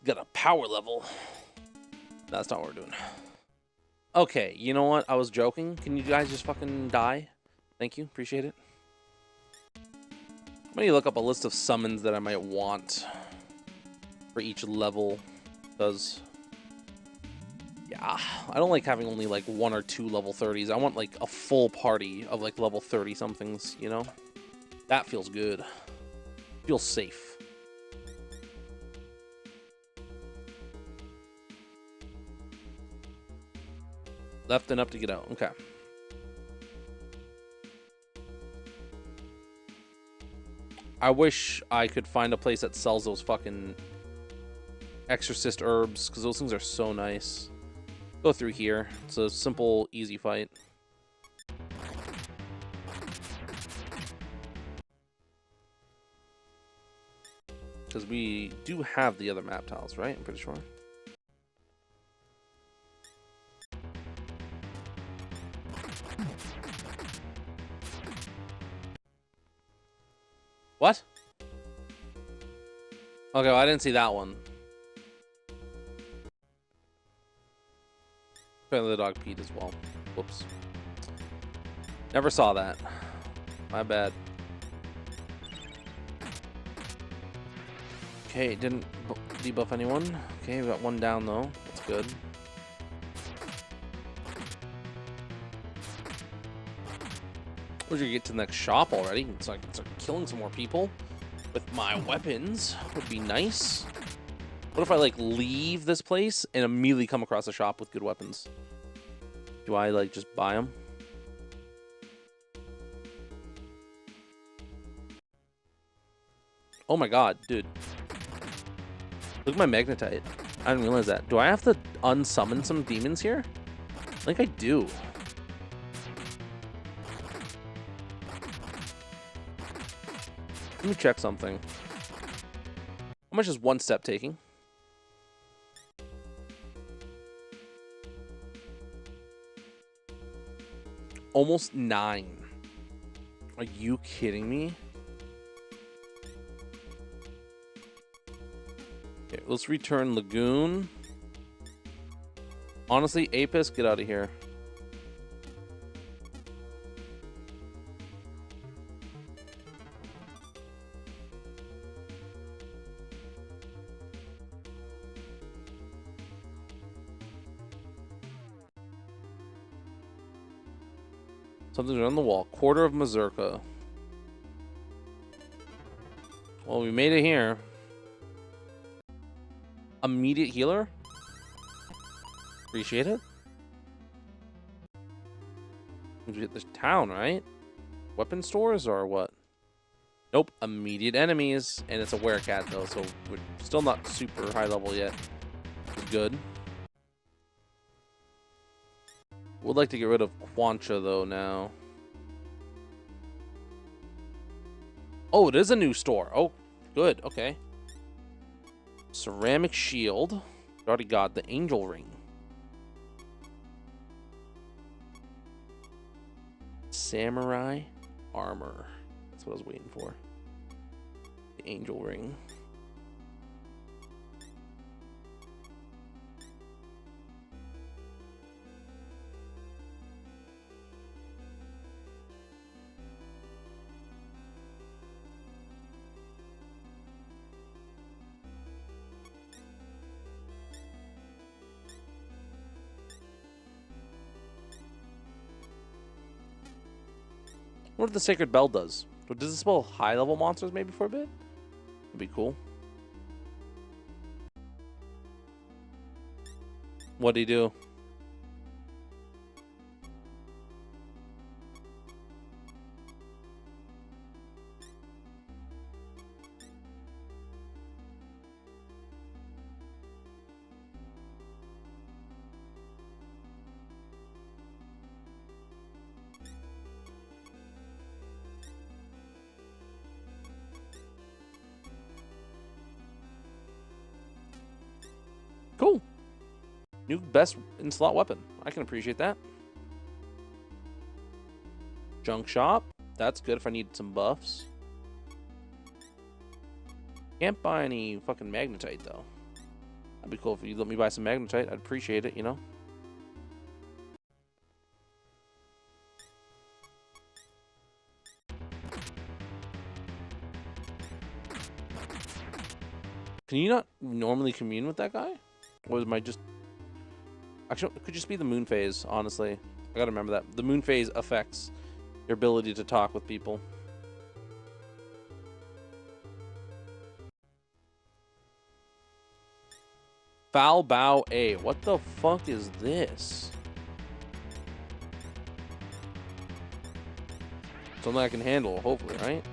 Got a power level. That's not what we're doing. Okay, you know what? I was joking. Can you guys just fucking die? Thank you. Appreciate it. I'm gonna look up a list of summons that I might want for each level, because yeah, I don't like having only like 1 or 2 level 30s. I want like a full party of like level 30 somethings, you know? That feels good. Feels safe. Left and up to get out. Okay. I wish I could find a place that sells those fucking exorcist herbs, because those things are so nice. Go through here. It's a simple, easy fight. Because we do have the other map tiles, right? I'm pretty sure. What? Okay, well, I didn't see that one. Apparently the dog peed as well. Whoops. Never saw that. My bad. Okay, didn't debuff anyone. Okay, we got one down though. That's good. We're gonna get to the next shop already. So I can start killing some more people with my weapons. Would be nice. What if I like leave this place and immediately come across a shop with good weapons? Do I like just buy them? Oh my god, dude. Look at my magnetite. I didn't realize that. Do I have to unsummon some demons here? I think I do. Let me check something. How much is one step taking? Almost 9. Are you kidding me? Okay, let's return Lagoon. Honestly, Apis, get out of here. Something's on the wall. Quarter of Mezurka. Well, we made it here. Immediate healer? Appreciate it. We get this town, right? Weapon stores or what? Nope. Immediate enemies. And it's a werecat though, so we're still not super high level yet. It's good. Would like to get rid of Quancha though now. Oh, it is a new store. Oh, good. Okay. Ceramic shield. Already got the angel ring. Samurai armor. That's what I was waiting for. The angel ring. What if the Sacred Bell does? Does it spell high-level monsters maybe for a bit? That'd be cool. What'd he do? Cool. New best in-slot weapon. I can appreciate that. Junk shop. That's good if I need some buffs. Can't buy any fucking magnetite, though. That'd be cool if you let me buy some magnetite. I'd appreciate it, you know? Can you not normally commune with that guy? Or am I just... Actually, it could just be the moon phase, honestly. I gotta remember that. The moon phase affects your ability to talk with people. Foul Bow A. What the fuck is this? Something I can handle, hopefully, right?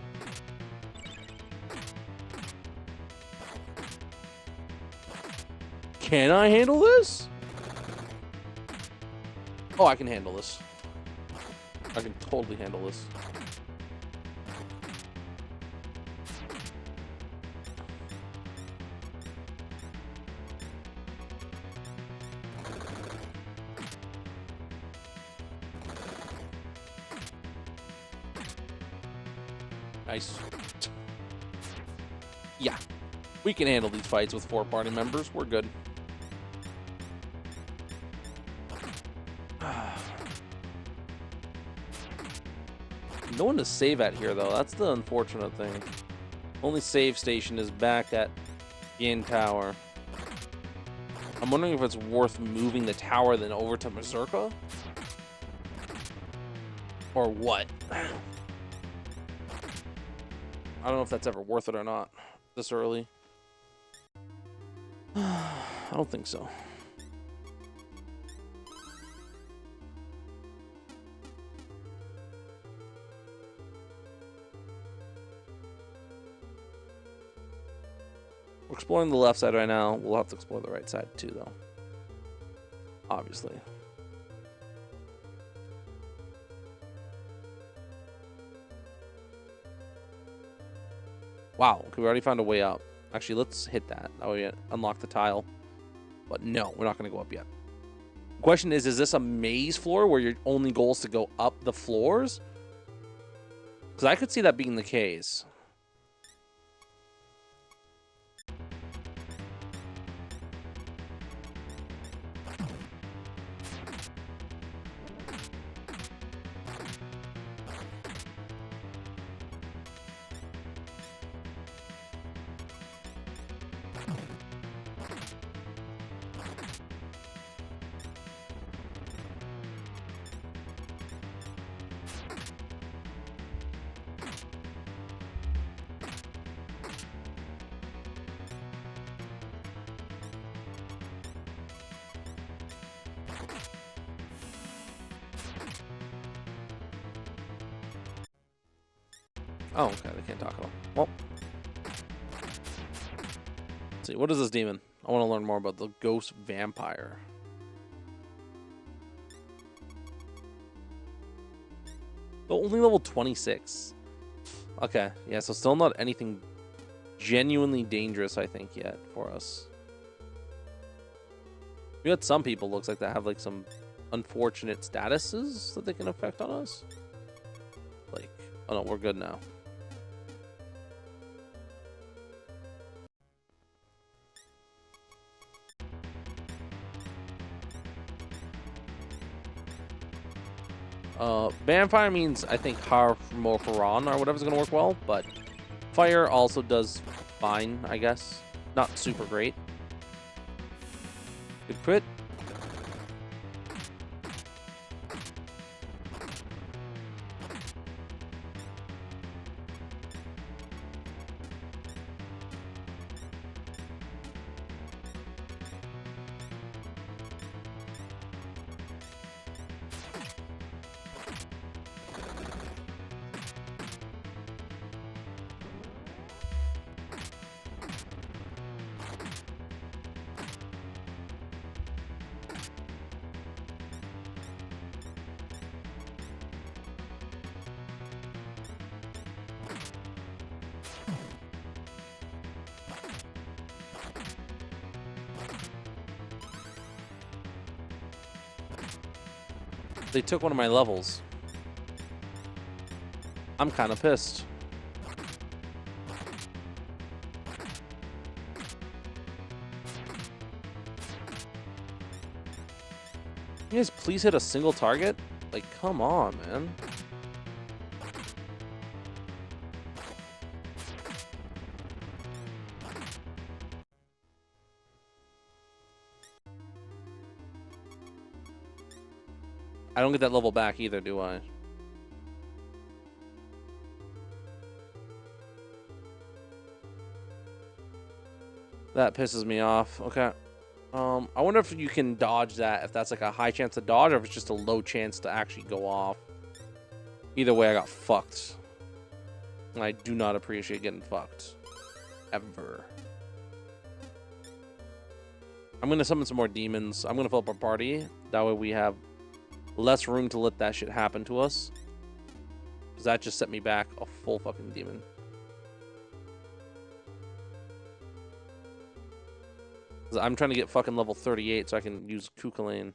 Can I handle this? Oh, I can handle this. I can totally handle this. Nice. Yeah. We can handle these fights with 4 party members. We're good. No one to save at here, though. That's the unfortunate thing. Only save station is back at Yin Tower. I'm wondering if it's worth moving the tower then over to Mezurka? Or what? I don't know if that's ever worth it or not. This early. I don't think so. We're exploring the left side right now. We'll have to explore the right side too, though. Obviously. Wow, okay, we already found a way up. Actually, let's hit that. That way we unlock the tile. But no, we're not going to go up yet. The question is this a maze floor where your only goal is to go up the floors? Because I could see that being the case. Oh, okay, they can't talk at all. Well, let's see, what is this demon? I want to learn more about the ghost vampire. Oh, only level 26. Okay, yeah, so still not anything genuinely dangerous, I think, yet for us. We got some people, looks like, that have, like, some unfortunate statuses that they can affect on us. Like, oh no, we're good now. Vampire means, I think, Harmoran or whatever's gonna work well, but fire also does fine, I guess. Not super great. Good crit. They took one of my levels. I'm kind of pissed. You guys please hit a single target? Like, come on, man. I don't get that level back either, do I? That pisses me off. Okay. I wonder if you can dodge that, if that's like a high chance to dodge, or if it's just a low chance to actually go off. Either way, I got fucked. And I do not appreciate getting fucked. Ever. I'm going to summon some more demons. I'm going to fill up our party. That way we have less room to let that shit happen to us. Because that just set me back a full fucking demon. I'm trying to get fucking level 38 so I can use Kukulane.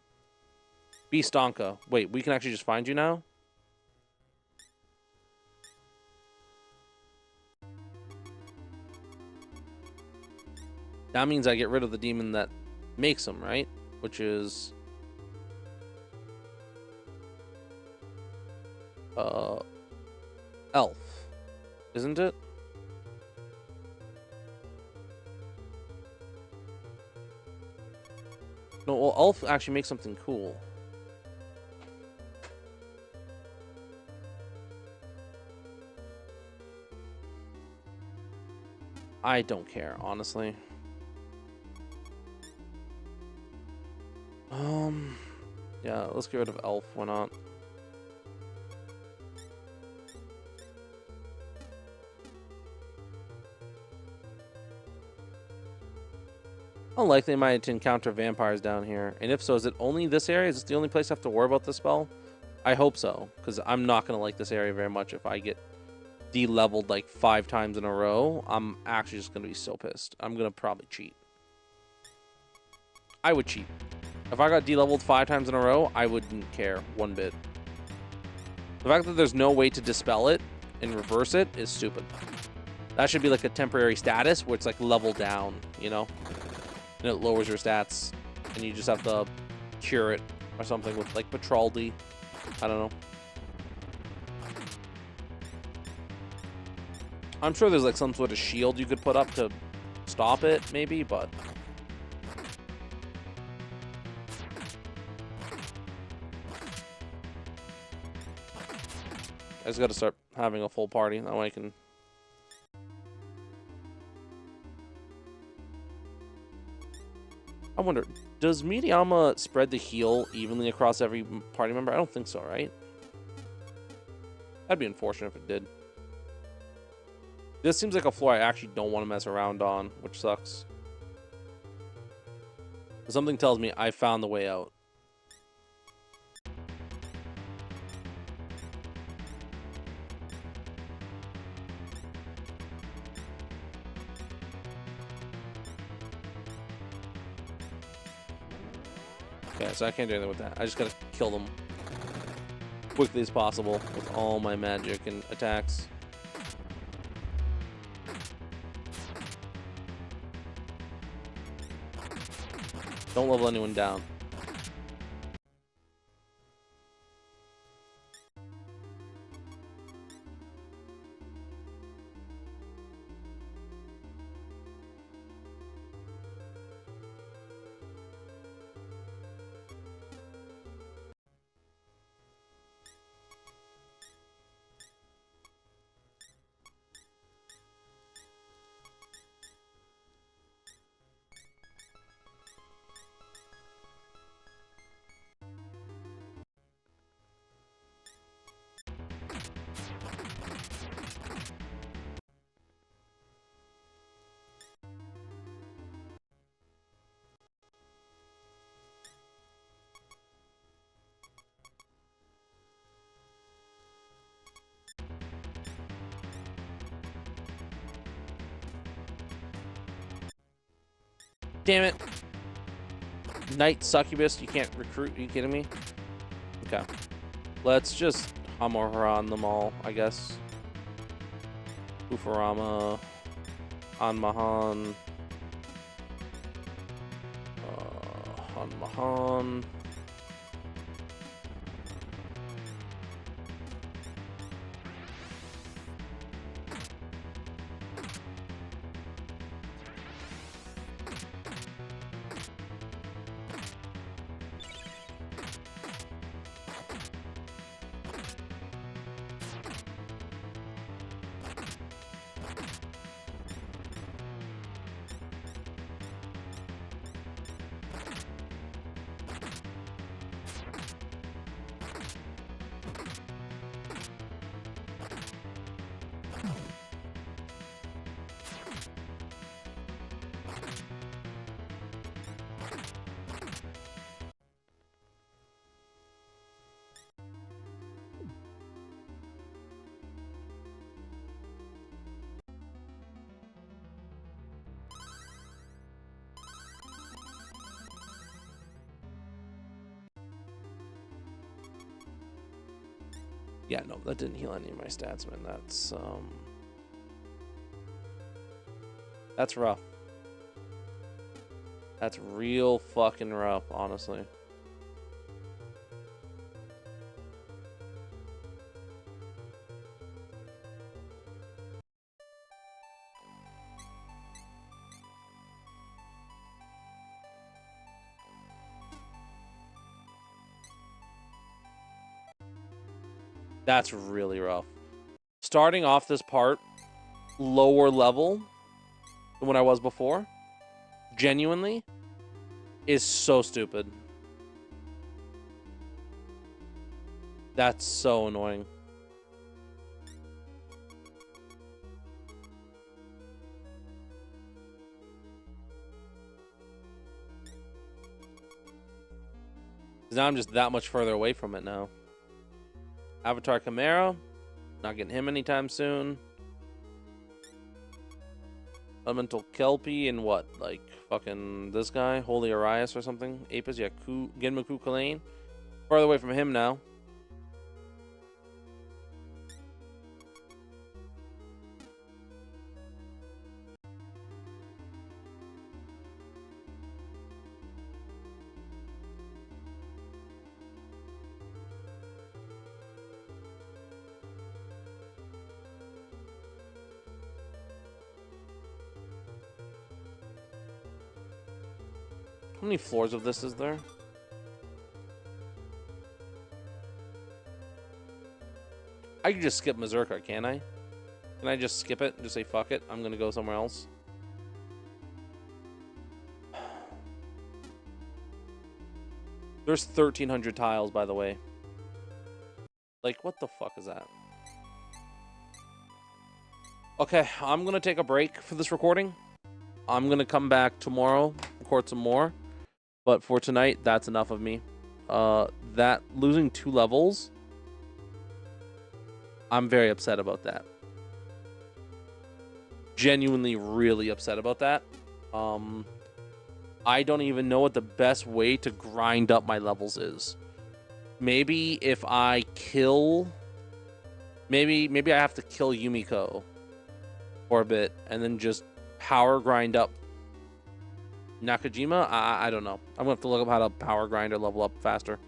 Beastonka. Wait, we can actually just find you now? That means I get rid of the demon that makes them, right? Which is... Elf. Isn't it? No, well, Elf actually makes something cool. I don't care, honestly. Yeah, let's get rid of Elf. Why not? Unlikely I might encounter vampires down here. And if so, is it only this area? Is this the only place I have to worry about this spell? I hope so, because I'm not going to like this area very much if I get de-leveled like 5 times in a row. I'm actually just going to be so pissed. I'm going to probably cheat. I would cheat. If I got de-leveled 5 times in a row, I wouldn't care one bit. The fact that there's no way to dispel it and reverse it is stupid. That should be like a temporary status where it's like level down, you know? And it lowers your stats, and you just have to cure it or something with like Patroldi. I don't know. I'm sure there's like some sort of shield you could put up to stop it, maybe, but... I just gotta start having a full party. That way I can... I wonder, does Midiyama spread the heal evenly across every party member? I don't think so, right? That'd be unfortunate if it did. This seems like a floor I actually don't want to mess around on, which sucks. Something tells me I found the way out. Okay, so I can't do anything with that. I just gotta kill them quickly as possible with all my magic and attacks. Don't level anyone down. Damn it. Knight Succubus, you can't recruit. Are you kidding me? Okay. Let's just hammer on them all, I guess. Ufurama. Anmahan. Hanmahan. Yeah, no, that didn't heal any of my stats, man. That's rough. That's real fucking rough, honestly. That's really rough. Starting off this part lower level than when I was before, genuinely, is so stupid. That's so annoying. Now I'm just that much further away from it now. Avatar Chimera, not getting him anytime soon. Elemental Kelpie and what? Like fucking this guy? Holy Arias or something? Apis, yeah, Genmaku Kalane. Farther away from him now. How many floors of this is there? I could just skip Mezurka, can't I? Can I just skip it and just say, fuck it, I'm gonna go somewhere else? There's 1,300 tiles, by the way. Like, what the fuck is that? Okay, I'm gonna take a break for this recording. I'm gonna come back tomorrow, record some more. But for tonight, that's enough of me. That losing 2 levels, I'm very upset about that. Genuinely really upset about that. I don't even know what the best way to grind up my levels is. Maybe if I kill... Maybe I have to kill Yumiko for a bit and then just power grind up Nakajima. I don't know. I'm gonna have to look up how to power grind or level up faster.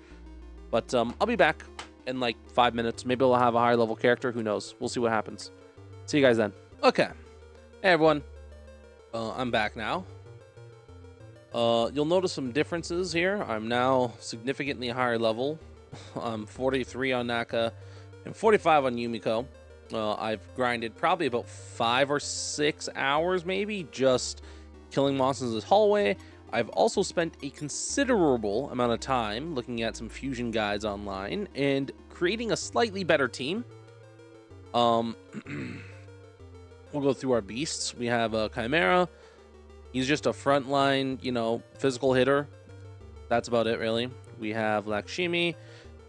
But I'll be back in like 5 minutes. Maybe I'll have a higher level character. Who knows? We'll see what happens. See you guys then. Okay. Hey everyone. I'm back now. You'll notice some differences here. I'm now significantly higher level. I'm 43 on Naka and 45 on Yumiko. I've grinded probably about 5 or 6 hours maybe just killing monsters in this hallway. I've also spent a considerable amount of time looking at some fusion guides online and creating a slightly better team. We'll go through our beasts. We have a Chimera. He's just a frontline, you know, physical hitter. That's about it, really. We have Lakshmi,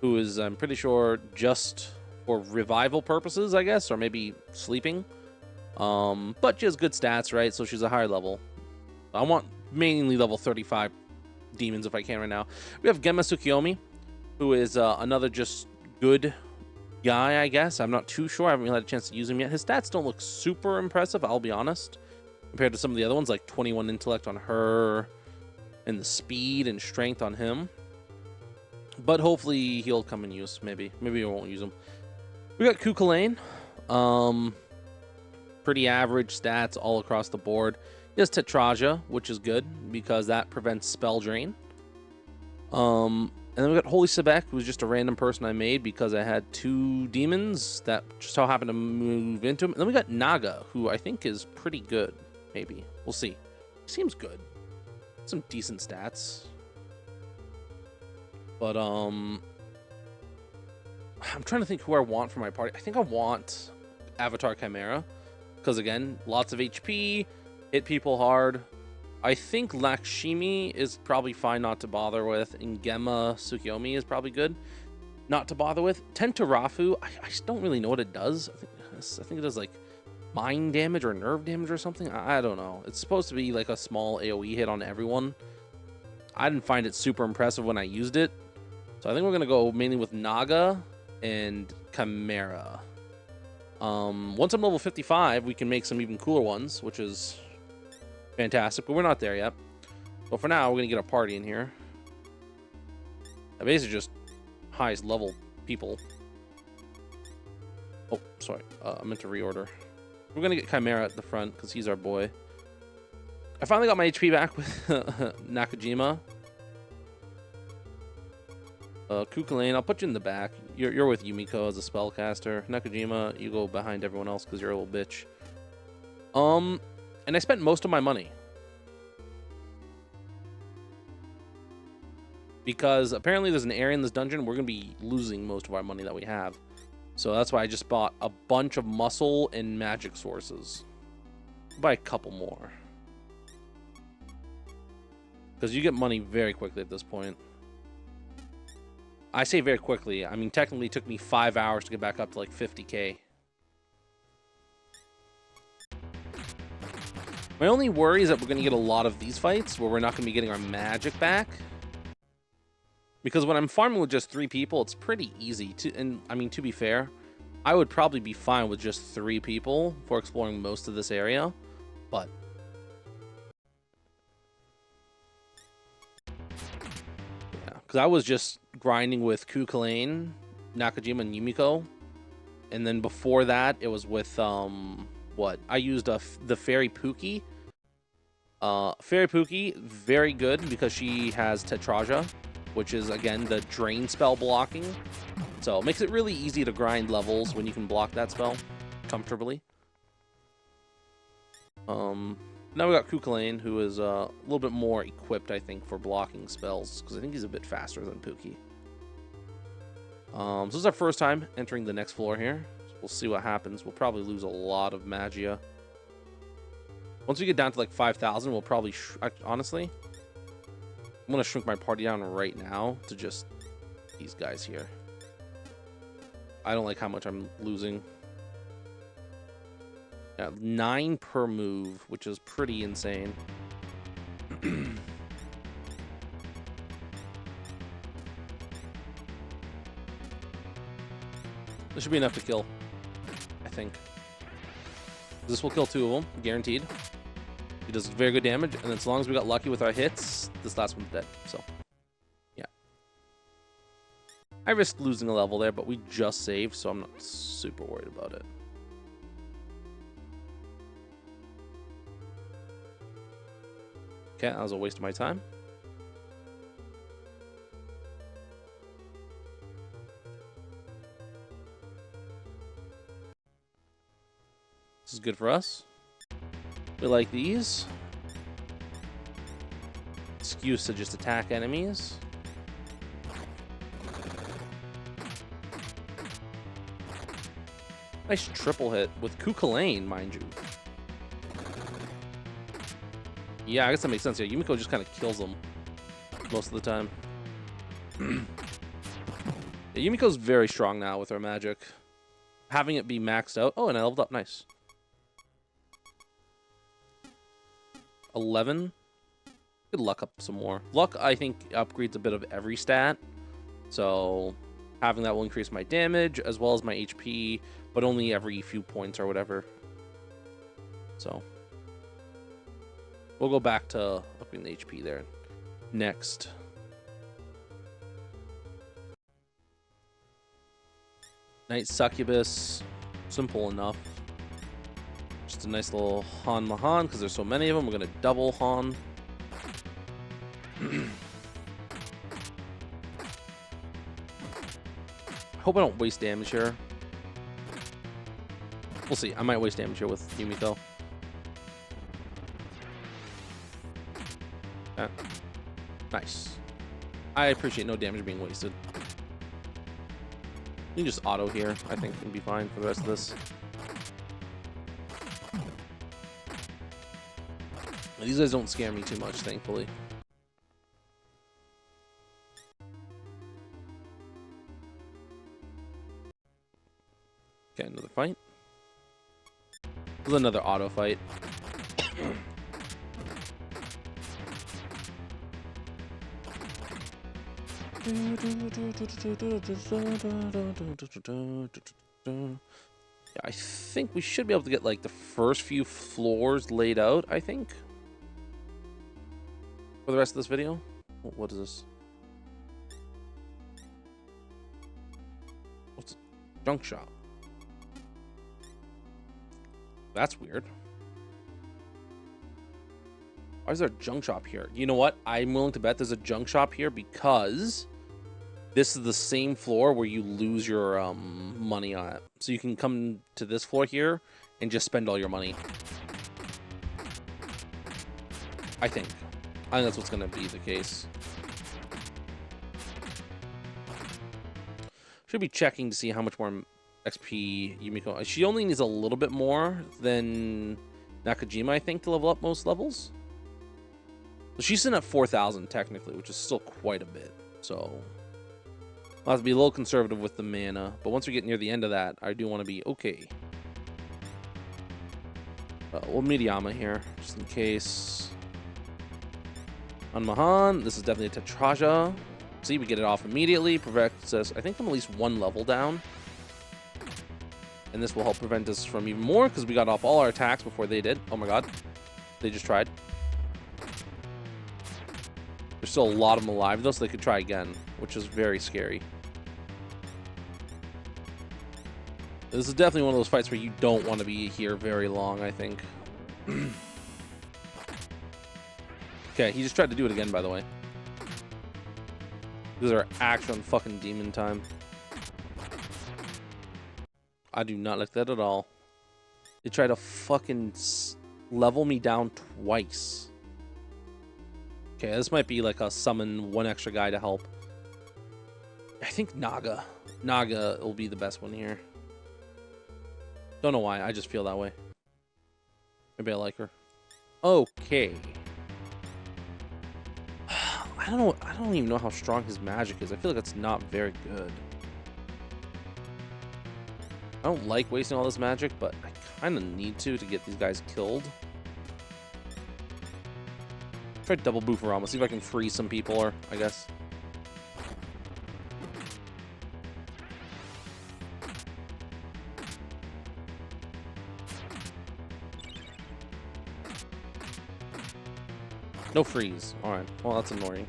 who is, I'm pretty sure, just for revival purposes, I guess, or maybe sleeping. But she has good stats, right? So she's a higher level. I want mainly level 35 demons if I can right now. We have Gemma Tsukiyomi, who is another just good guy, I guess. I'm not too sure. I haven't really had a chance to use him yet. His stats don't look super impressive, I'll be honest, compared to some of the other ones, like 21 intellect on her and the speed and strength on him. But hopefully he'll come in use, maybe. Maybe I won't use him. We got Kukulane. Pretty average stats all across the board. He has Tetraja, which is good because that prevents spell drain. And then we got Holy Sebek, who's just a random person I made because I had 2 demons that just so happened to move into him. And then we got Naga, who I think is pretty good. Maybe. We'll see. Seems good. Some decent stats. But, I'm trying to think who I want for my party. I think I want Avatar Chimera. Because, again, lots of HP, hit people hard. I think Lakshmi is probably fine not to bother with, and Gemma Tsukiyomi is probably good not to bother with. Tentarafu, I just don't really know what it does. I think it does, like, mind damage or nerve damage or something. I don't know. It's supposed to be, like, a small AoE hit on everyone. I didn't find it super impressive when I used it. So I think we're going to go mainly with Naga and Chimera. Once I'm level 55, we can make some even cooler ones, which is fantastic, but we're not there yet. But for now, we're going to get a party in here. I basically just highest level people. Oh, sorry. I meant to reorder. We're going to get Chimera at the front because he's our boy. I finally got my HP back with Nakajima. Kukulane, I'll put you in the back. You're with Yumiko as a spellcaster. Nakajima, you go behind everyone else because you're a little bitch. And I spent most of my money. Because apparently there's an area in this dungeon we're going to be losing most of our money that we have. So that's why I just bought a bunch of muscle and magic sources. I'll buy a couple more. Because you get money very quickly at this point. I say very quickly. I mean, technically it took me 5 hours to get back up to like 50k. My only worry is that we're going to get a lot of these fights where we're not going to be getting our magic back. Because when I'm farming with just 3 people, it's pretty easy to, and I mean, to be fair, I would probably be fine with just 3 people for exploring most of this area, but yeah, because I was just grinding with Kukulane, Nakajima, and Yumiko, and then before that, it was with what I used the Fairy Pookie. Fairy Pookie, very good because she has Tetraja, which is, again, the drain spell blocking. So it makes it really easy to grind levels when you can block that spell comfortably. Now we got Kukulane, who is a little bit more equipped, I think, for blocking spells, because I think he's a bit faster than Pookie. So this is our first time entering the next floor here. So we'll see what happens. We'll probably lose a lot of Magia. Once we get down to like 5,000, we'll probably... honestly... I'm going to shrink my party down right now to just these guys here. I don't like how much I'm losing. Yeah, 9 per move, which is pretty insane. This should be enough to kill, I think. This will kill 2 of them, guaranteed. He does very good damage, and as long as we got lucky with our hits, this last one's dead. So, yeah. I risked losing a level there, but we just saved, so I'm not super worried about it. Okay, that was a waste of my time. This is good for us. We like these. Excuse to just attack enemies. Nice triple hit with Kukulane, mind you. Yeah, I guess that makes sense. Yeah, Yumiko just kind of kills them most of the time. Yeah, Yumiko's very strong now with her magic. Having it be maxed out. Oh, and I leveled up. Nice. 11. Could luck up some more. Luck, I think, upgrades a bit of every stat. So having that will increase my damage as well as my HP, but only every few points or whatever. So we'll go back to upping the HP there next. Night Succubus. Simple enough. Just a nice little Han Mahan, because there's so many of them. We're going to double Han. I hope I don't waste damage here. We'll see. I might waste damage here with Yumiko. Okay. Nice. I appreciate no damage being wasted. You can just auto here. I think it'll be fine for the rest of this. These guys don't scare me too much, thankfully. Okay, another fight. This is another auto fight. Yeah, I think we should be able to get like the first few floors laid out, I think. For the rest of this video. What is this? What's junk shop? That's weird. Why is there a junk shop here? You know what? I'm willing to bet there's a junk shop here because this is the same floor where you lose your money on it. So you can come to this floor here and just spend all your money. I think that's what's going to be the case. Should be checking to see how much more XP Yumiko. She only needs a little bit more than Nakajima, I think, to level up most levels. So she's in at 4,000 technically, which is still quite a bit. So I'll have to be a little conservative with the mana. But once we get near the end of that, I do want to be okay. We'll Midiyama here, just in case. On Mahan, this is definitely a Tetraja. See, we get it off immediately. Prevents us, I think, from at least one level down. And this will help prevent us from even more, because we got off all our attacks before they did. Oh my god. They just tried. There's still a lot of them alive, though, so they could try again, which is very scary. This is definitely one of those fights where you don't want to be here very long, I think. Okay, he just tried to do it again, by the way. These are action fucking demon time. I do not like that at all. They tried to fucking level me down twice. Okay, this might be like a summon one extra guy to help. I think Naga. Naga will be the best one here. Don't know why, I just feel that way. Maybe I like her. Okay. I don't know. I don't even know how strong his magic is. I feel like it's not very good. I don't like wasting all this magic, but I kind of need to get these guys killed. Try double Boofarama. See if I can freeze some people, or I guess. No freeze. Alright. Well, that's annoying.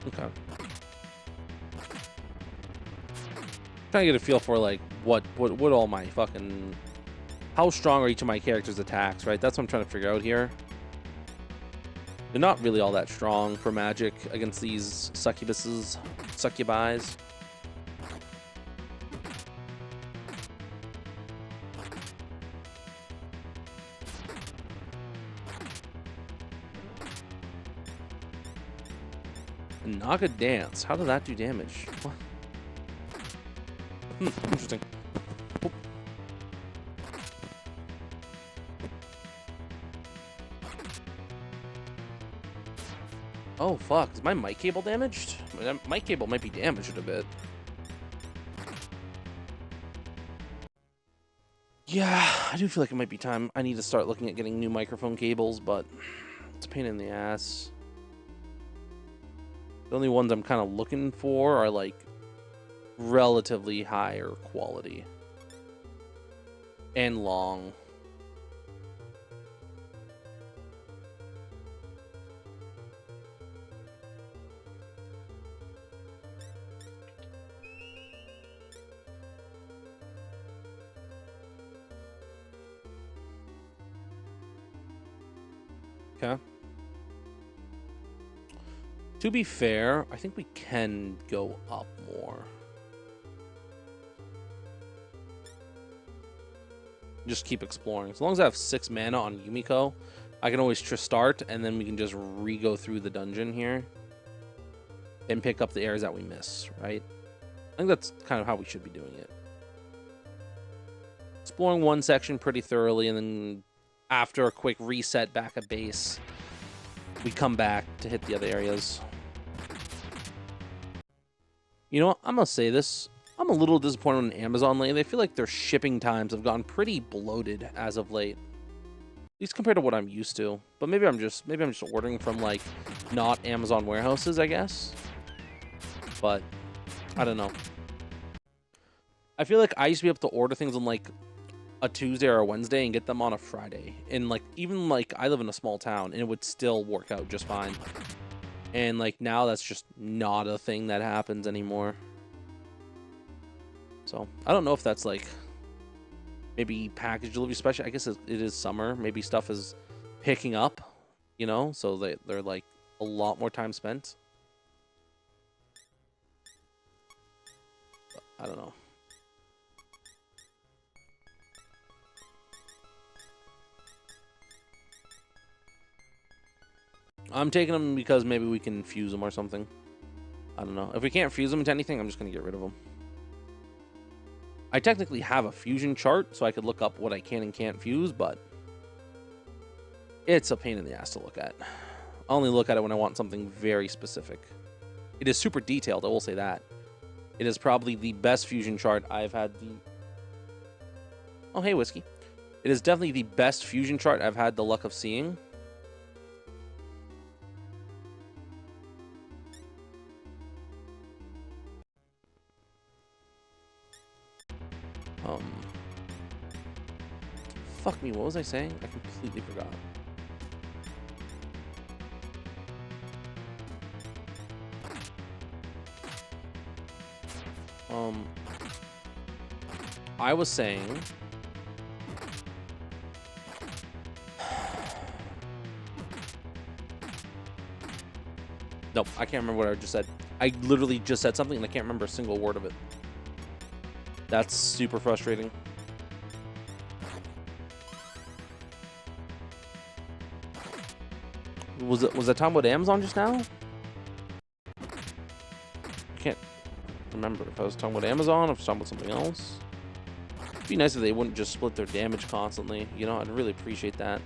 Okay. Trying to get a feel for like what all my fucking, how strong are each of my characters' attacks, right? That's what I'm trying to figure out here. They're not really all that strong for magic against these succubus. Naga Dance. How did that do damage? What? Interesting. Oh. Oh, fuck. Is my mic cable damaged? My mic cable might be damaged a bit. Yeah, I do feel like it might be time. I need to start looking at getting new microphone cables, but it's a pain in the ass. The only ones I'm kind of looking for are like relatively higher quality and long. Okay. To be fair, I think we can go up more. Just keep exploring. As long as I have 6 mana on Yumiko, I can always start, and then we can just re-go through the dungeon here and pick up the areas that we miss, right? think that's kind of how we should be doing it. Exploring one section pretty thoroughly, and then after a quick reset back at base, we come back to hit the other areas. You know what? I'm going to say this. I'm a little disappointed on Amazon lately. I feel like their shipping times have gone pretty bloated as of late. At least compared to what I'm used to. But maybe I'm just ordering from, like, not Amazon warehouses, I guess. But I don't know. I feel like I used to be able to order things on, like, a Tuesday or a Wednesday and get them on a Friday. And, like, even, like, I live in a small town, and it would still work out just fine. And, like, now that's just not a thing that happens anymore. So, I don't know if that's, like, maybe package delivery special. I guess it is summer. Maybe stuff is picking up, you know? So they're like, a lot more time spent. But I don't know. I'm taking them because maybe we can fuse them or something. I don't know. If we can't fuse them into anything, I'm just going to get rid of them. I technically have a fusion chart, so I could look up what I can and can't fuse, but it's a pain in the ass to look at. I only look at it when I want something very specific. It is super detailed, I will say that. It is probably the best fusion chart I've had the... Oh, hey, Whiskey. It is definitely the best fusion chart I've had the luck of seeing. Fuck me, what was I saying? I completely forgot. I was saying... Nope, I can't remember what I just said. I literally just said something and I can't remember a single word of it. That's super frustrating. Was I talking about Amazon just now? I can't remember if I was talking about Amazon or if I was talking about something else. It'd be nice if they wouldn't just split their damage constantly. You know, I'd really appreciate that.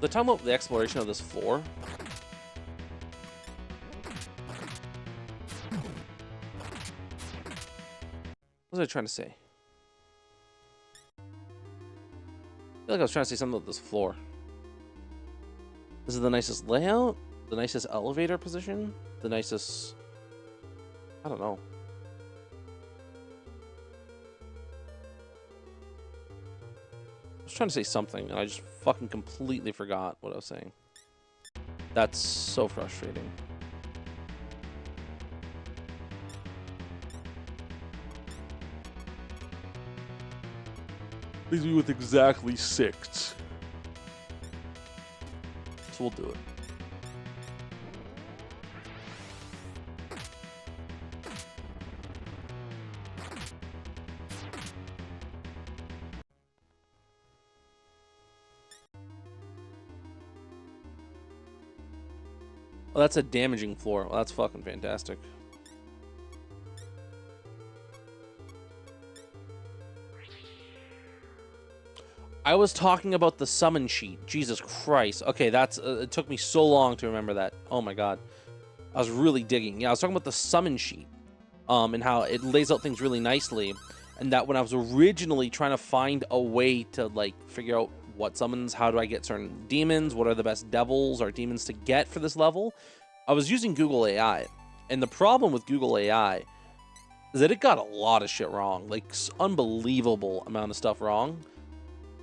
The time about the exploration of this floor. What was I trying to say? I feel like I was trying to say something about this floor. This is the nicest layout, the nicest elevator position, the nicest... I don't know. I was trying to say something, and I just fucking completely forgot what I was saying. That's so frustrating. Leaves me with exactly 6. So we'll do it. Oh, that's a damaging floor. Well, that's fucking fantastic. I was talking about the summon sheet. Jesus Christ. Okay, that's it took me so long to remember that. Oh my god. I was really digging. Yeah, I was talking about the summon sheet. And how it lays out things really nicely. And that when I was originally trying to find a way to, like, figure out what summons, how do I get certain demons, what are the best devils or demons to get for this level, I was using Google AI. And the problem with Google AI is that it got a lot of shit wrong. Like, unbelievable amount of stuff wrong.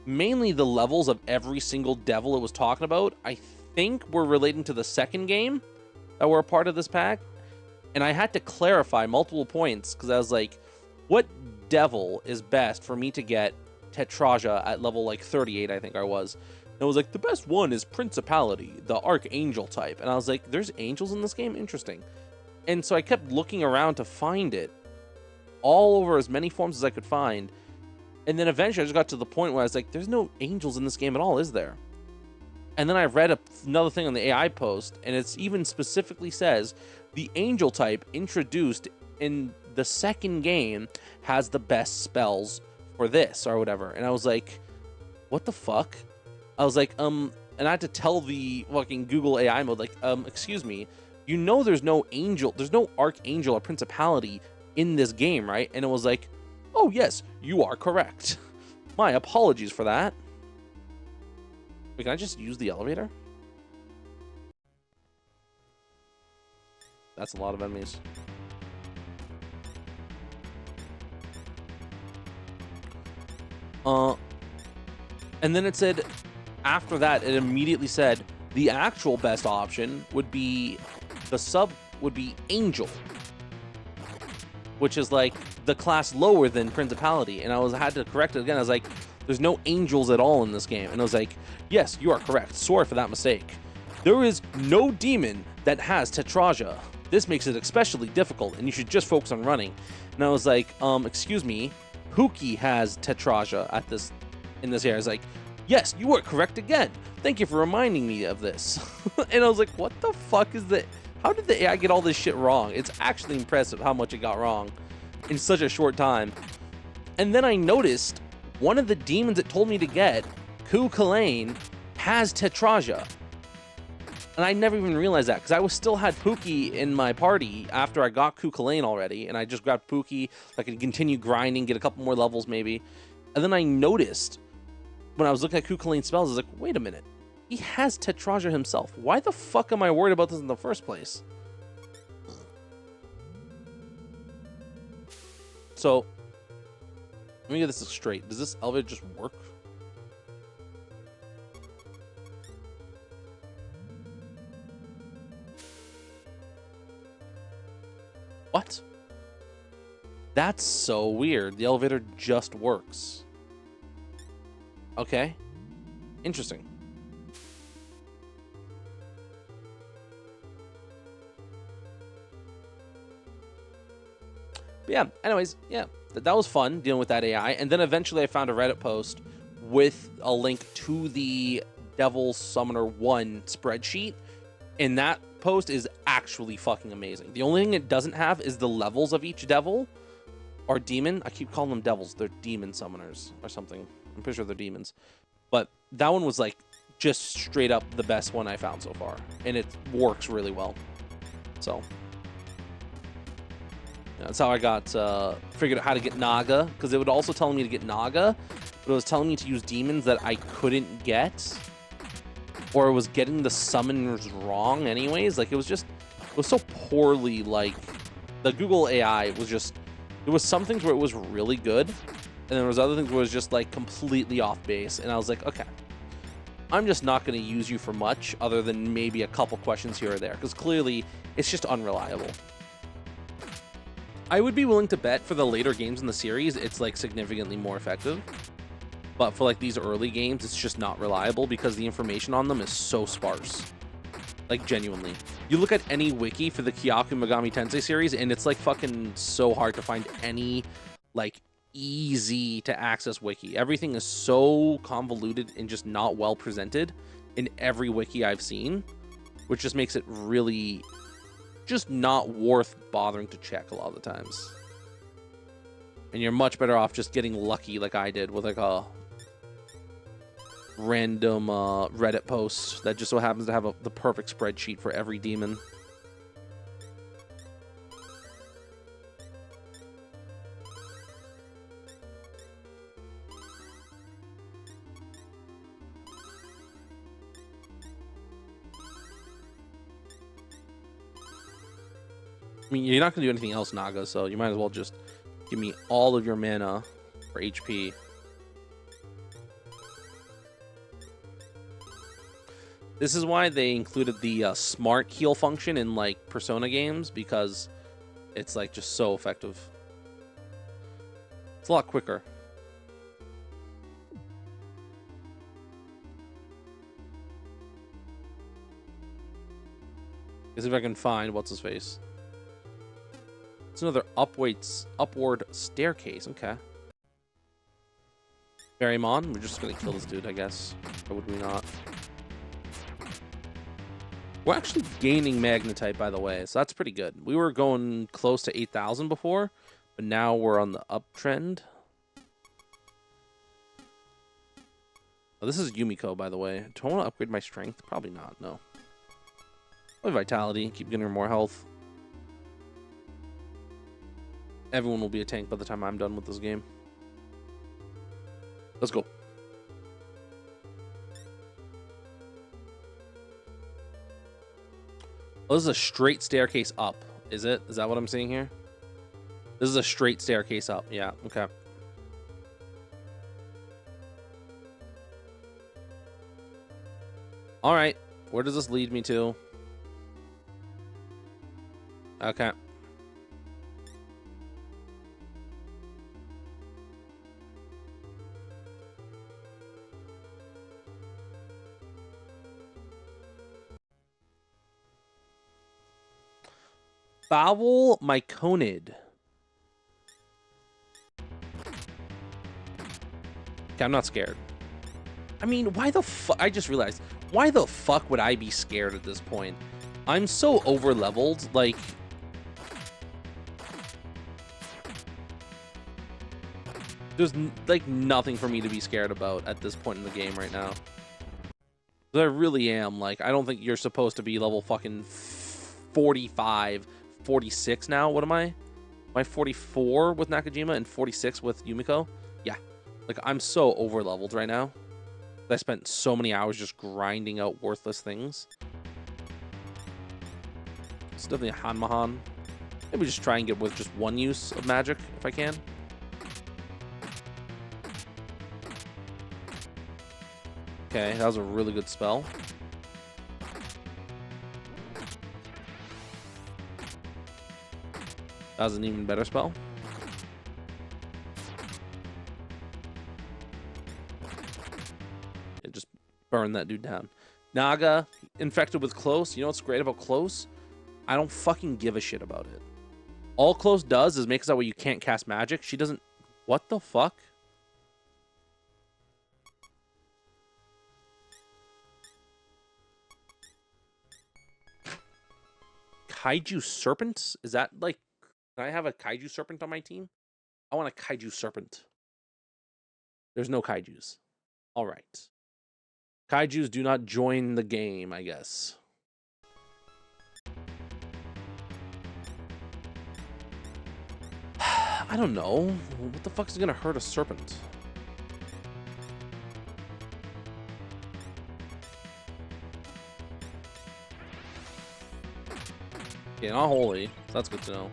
Mainly the levels of every single devil it was talking about, I think were relating to the second game that were a part of this pack. And I had to clarify multiple points because I was like, what devil is best for me to get Tetraja at level like 38, I think I was. And it was like, the best one is Principality, the Archangel type. And I was like, there's angels in this game? Interesting. And so I kept looking around to find it all over as many forms as I could find. And then eventually I just got to the point where I was like, there's no angels in this game at all, is there? And then I read another thing on the AI post, and it's even specifically says, the angel type introduced in the second game has the best spells for this or whatever. And I was like, what the fuck? I was like, and I had to tell the fucking Google AI mode, like, excuse me, you know there's no angel, there's no archangel or principality in this game, right? And it was like, oh yes, you are correct. My apologies for that. Wait, can I just use the elevator? That's a lot of enemies. And then it said, after that, it immediately said, the actual best option would be, the sub would be Angel, which is like the class lower than Principality. And I had to correct it again. I was like, there's no angels at all in this game. And I was like, yes, you are correct. Sorry for that mistake. There is no demon that has Tetraja. This makes it especially difficult, and you should just focus on running. And I was like, excuse me, Huki has Tetraja in this area. I was like, yes, you are correct again. Thank you for reminding me of this. And I was like, what the fuck is that? How did the AI get all this shit wrong? It's actually impressive how much it got wrong in such a short time. And then I noticed one of the demons it told me to get, Kyuuyaku, has Tetraja. And I never even realized that, because I still had Pookie in my party after I got Kyuuyaku already, and I just grabbed Pookie. I could continue grinding, get a couple more levels maybe. And then I noticed, when I was looking at Kyuuyaku's spells, I was like, wait a minute. He has Tetraja himself. Why the fuck am I worried about this in the first place? So, let me get this straight. Does this elevator just work? What? That's so weird. The elevator just works. Okay. Interesting. But yeah, anyways, yeah, that was fun dealing with that AI. And then eventually I found a Reddit post with a link to the Devil Summoner 1 spreadsheet. And that post is actually fucking amazing. The only thing it doesn't have is the levels of each devil or demon. I keep calling them devils. They're demon summoners or something. I'm pretty sure they're demons. But that one was like just straight up the best one I found so far. And it works really well. So that's how I got figured out how to get Naga, because it would also tell me to get Naga, but it was telling me to use demons that I couldn't get, or it was getting the summoners wrong anyways. Like it was so poorly, like the Google AI was just, there was some things where it was really good, and there was other things where it was just like completely off base, and I was like, okay, I'm just not going to use you for much other than maybe a couple questions here or there, because clearly it's just unreliable. I would be willing to bet for the later games in the series, it's like significantly more effective. But for like these early games, it's just not reliable because the information on them is so sparse. Like genuinely. You look at any wiki for the Kyuuyaku Megami Tensei series, and it's like fucking so hard to find any like easy to access wiki. Everything is so convoluted and just not well presented in every wiki I've seen, which just makes it really just not worth bothering to check a lot of the times. And you're much better off just getting lucky like I did with like a random Reddit post that just so happens to have the perfect spreadsheet for every demon. I mean, you're not going to do anything else, Naga, so you might as well just give me all of your mana for HP. This is why they included the smart heal function in, like, Persona games, because it's, like, just so effective. It's a lot quicker. Let's see if I can find what's his face. It's another upward staircase. Okay. Berrymon, we're just gonna kill this dude, I guess. Or would we not? We're actually gaining magnetite, by the way, so that's pretty good. We were going close to 8,000 before, but now we're on the uptrend. Oh, this is Yumiko, by the way. Do I want to upgrade my strength? Probably not, no. Probably vitality, keep getting her more health. Everyone will be a tank by the time I'm done with this game. Let's go. Oh, this is a straight staircase up, is it? Is that what I'm seeing here? This is a straight staircase up. Yeah, okay. All right. Where does this lead me to? Okay. Foul myconid. Okay, I'm not scared. I mean, why the fuck? I just realized, why the fuck would I be scared at this point? I'm so over-leveled, like... There's, like, nothing for me to be scared about at this point in the game right now. But I really am, like, I don't think you're supposed to be level fucking 45, 46 now. What am I? Am I 44 with Nakajima and 46 with Yumiko? Yeah. Like, I'm so over-leveled right now. I spent so many hours just grinding out worthless things. It's definitely a Hanmahan. Maybe just try and get with just one use of magic, if I can. Okay, that was a really good spell. That was an even better spell. It just burned that dude down. Naga, infected with Close. You know what's great about Close? I don't fucking give a shit about it. All Close does is make it that way you can't cast magic. She doesn't... What the fuck? Kaiju Serpent? Is that like... Can I have a Kaiju Serpent on my team? I want a Kaiju Serpent. There's no Kaijus. All right. Kaijus do not join the game, I guess. I don't know. What the fuck is gonna hurt a serpent? Yeah, not holy. So that's good to know.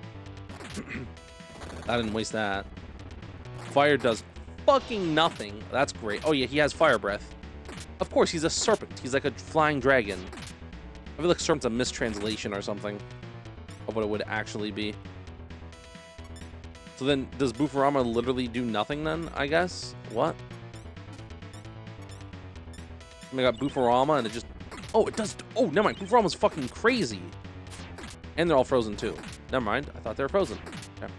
I didn't waste that. Fire does fucking nothing. That's great. Oh yeah, he has fire breath. Of course, he's a serpent. He's like a flying dragon. I feel like serpent's a mistranslation or something of what it would actually be. So then, does Bufurama literally do nothing then, I guess? What? I got Bufurama and it just... Oh, it does... Oh, never mind. Bufurama's fucking crazy. And they're all frozen too. Never mind. I thought they were frozen. Okay.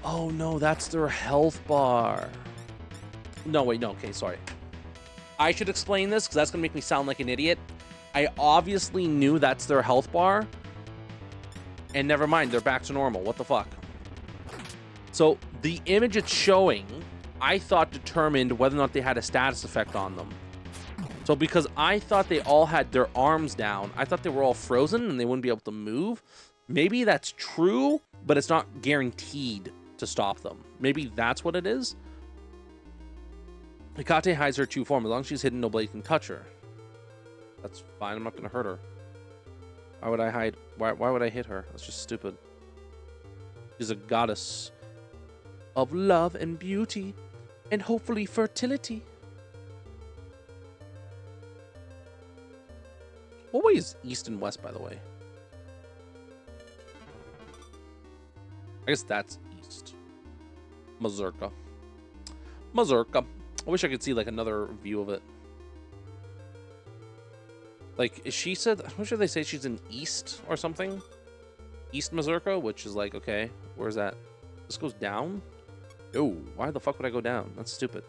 Oh no, that's their health bar. No, wait, no. Okay, sorry. I should explain this because that's going to make me sound like an idiot. I obviously knew that's their health bar. And never mind, they're back to normal. What the fuck? So the image it's showing, I thought determined whether or not they had a status effect on them. So because I thought they all had their arms down, I thought they were all frozen and they wouldn't be able to move. Maybe that's true, but it's not guaranteed to stop them. Maybe that's what it is. Hikate hides her true form. As long as she's hidden, no blade can touch her. That's fine. I'm not going to hurt her. Why would I hide? Why would I hit her? That's just stupid. She's a goddess of love and beauty and hopefully fertility. What way is east and west, by the way? I guess that's east. Mezurka. Mezurka. I wish I could see like another view of it. Like, she said, I'm sure they say she's in East or something. East Mezurka, which is like, okay, where's that? This goes down? No, why the fuck would I go down? That's stupid.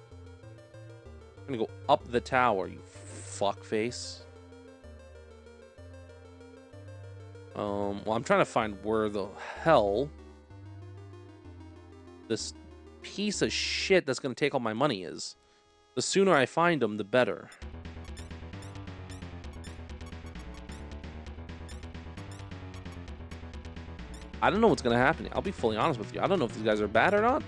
I'm gonna go up the tower, you fuckface. Well, I'm trying to find where the hell this piece of shit that's gonna take all my money is. The sooner I find him, the better. I don't know what's gonna happen. I'll be fully honest with you. I don't know if these guys are bad or not.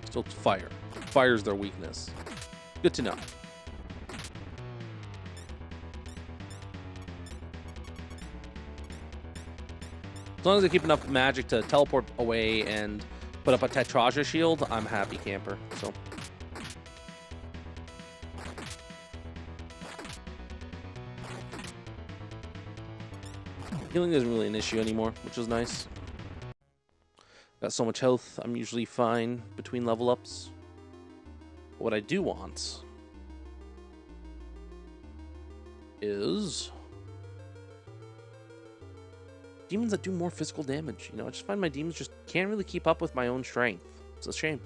Still fire. Fire's their weakness. Good to know. As long as I keep enough magic to teleport away and put up a Tetraja shield, I'm happy camper. So. Healing isn't really an issue anymore, which is nice. Got so much health, I'm usually fine between level ups. What I do want is demons that do more physical damage. You know, I just find my demons just can't really keep up with my own strength. It's a shame.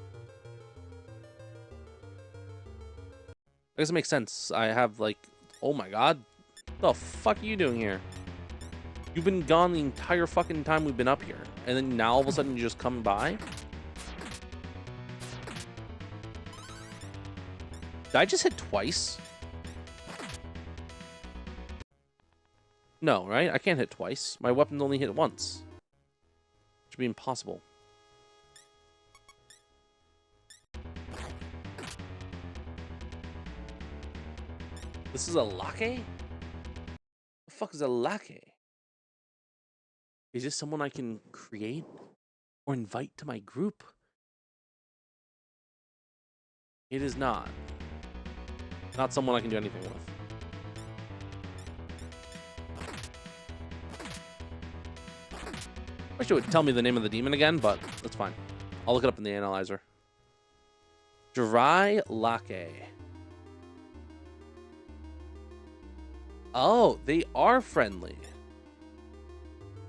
I guess it makes sense. I have like, oh my god, what the fuck are you doing here? You've been gone the entire fucking time we've been up here, and then now all of a sudden you just come by? Did I just hit twice? No, right? I can't hit twice. My weapon only hit once. Which would be impossible. This is a lake? The fuck is a lake? Is this someone I can create or invite to my group? It is not. Not someone I can do anything with. I wish it would tell me the name of the demon again, but that's fine. I'll look it up in the analyzer. Dry lake. Oh, they are friendly.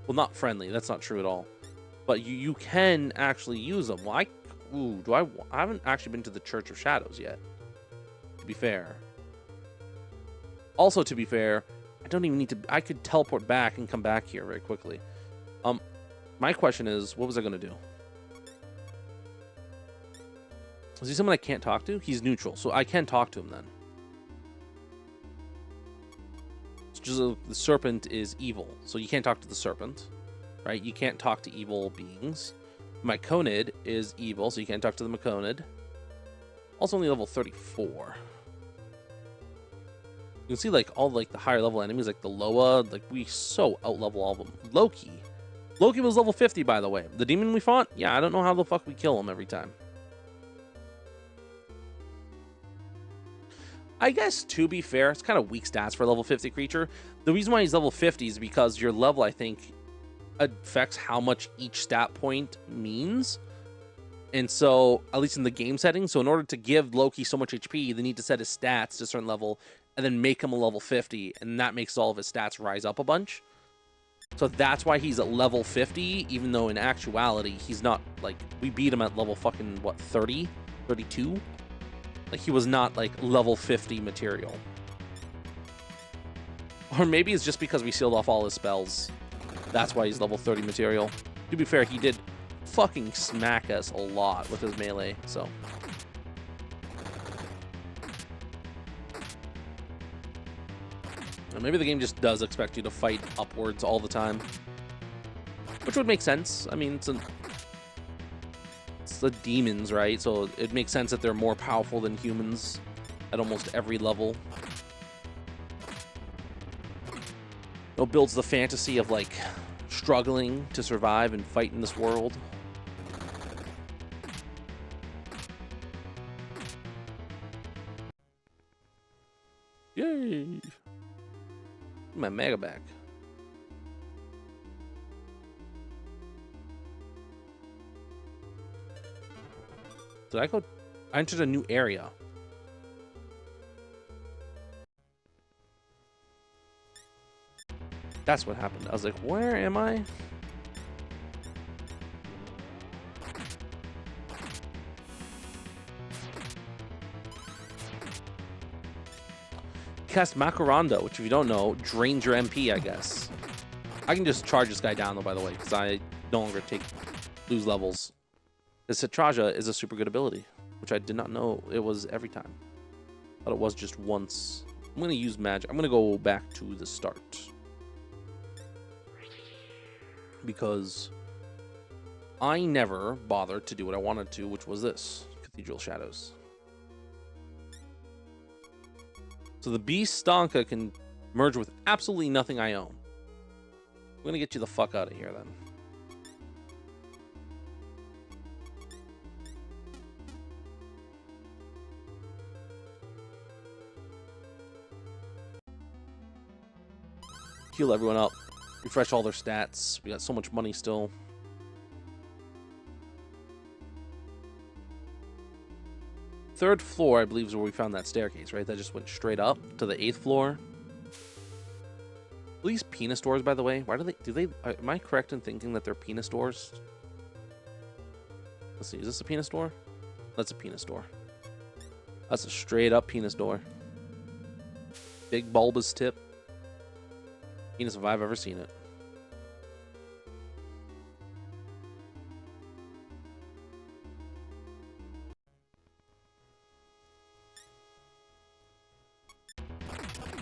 Well, not friendly. That's not true at all. But you can actually use them. Well, I haven't actually been to the Church of Shadows yet. To be fair. Also, to be fair, I don't even need to. I could teleport back and come back here very quickly. My question is, what was I gonna do? Is he someone I can't talk to? He's neutral, so I can talk to him then. The serpent is evil, so you can't talk to the serpent, right? You can't talk to evil beings. Myconid is evil, so you can't talk to the Myconid. Also only level 34. You can see like all like the higher level enemies, like the Loa, like we so out level all of them. Loki was level 50, by the way. The demon we fought, yeah, I don't know how the fuck we kill him every time. I guess, to be fair, it's kind of weak stats for a level 50 creature. The reason why he's level 50 is because your level, I think, affects how much each stat point means. And so, at least in the game setting, so in order to give Loki so much HP, they need to set his stats to a certain level and then make him a level 50, and that makes all of his stats rise up a bunch. So that's why he's at level 50, even though in actuality, he's not, like, we beat him at level fucking, what, 30? 32? Like, he was not, like, level 50 material. Or maybe it's just because we sealed off all his spells. That's why he's level 30 material. To be fair, he did fucking smack us a lot with his melee, so. And maybe the game just does expect you to fight upwards all the time. Which would make sense. I mean, it's the demons, right? So it makes sense that they're more powerful than humans at almost every level. It builds the fantasy of like struggling to survive and fight in this world. Yay! My mega back. Did I go I entered a new area. That's what happened. I was like, where am I? Cast Makaranda, which if you don't know, drains your MP, I guess. I can just charge this guy down, though, by the way, because I no longer lose levels. The Citraja is a super good ability, which I did not know it was every time. I thought it was just once. I'm going to use magic. I'm going to go back to the start. Because I never bothered to do what I wanted to, which was this. Cathedral Shadows. So the Beast Stonka can merge with absolutely nothing I own. I'm going to get you the fuck out of here, then. Heal everyone up. Refresh all their stats. We got so much money still. Third floor, I believe, is where we found that staircase, right? That just went straight up to the 8th floor. Are these penis doors, by the way? Why do they, am I correct in thinking that they're penis doors? Let's see, is this a penis door? That's a penis door. That's a straight up penis door. Big bulbous tip. Penis if I've ever seen it.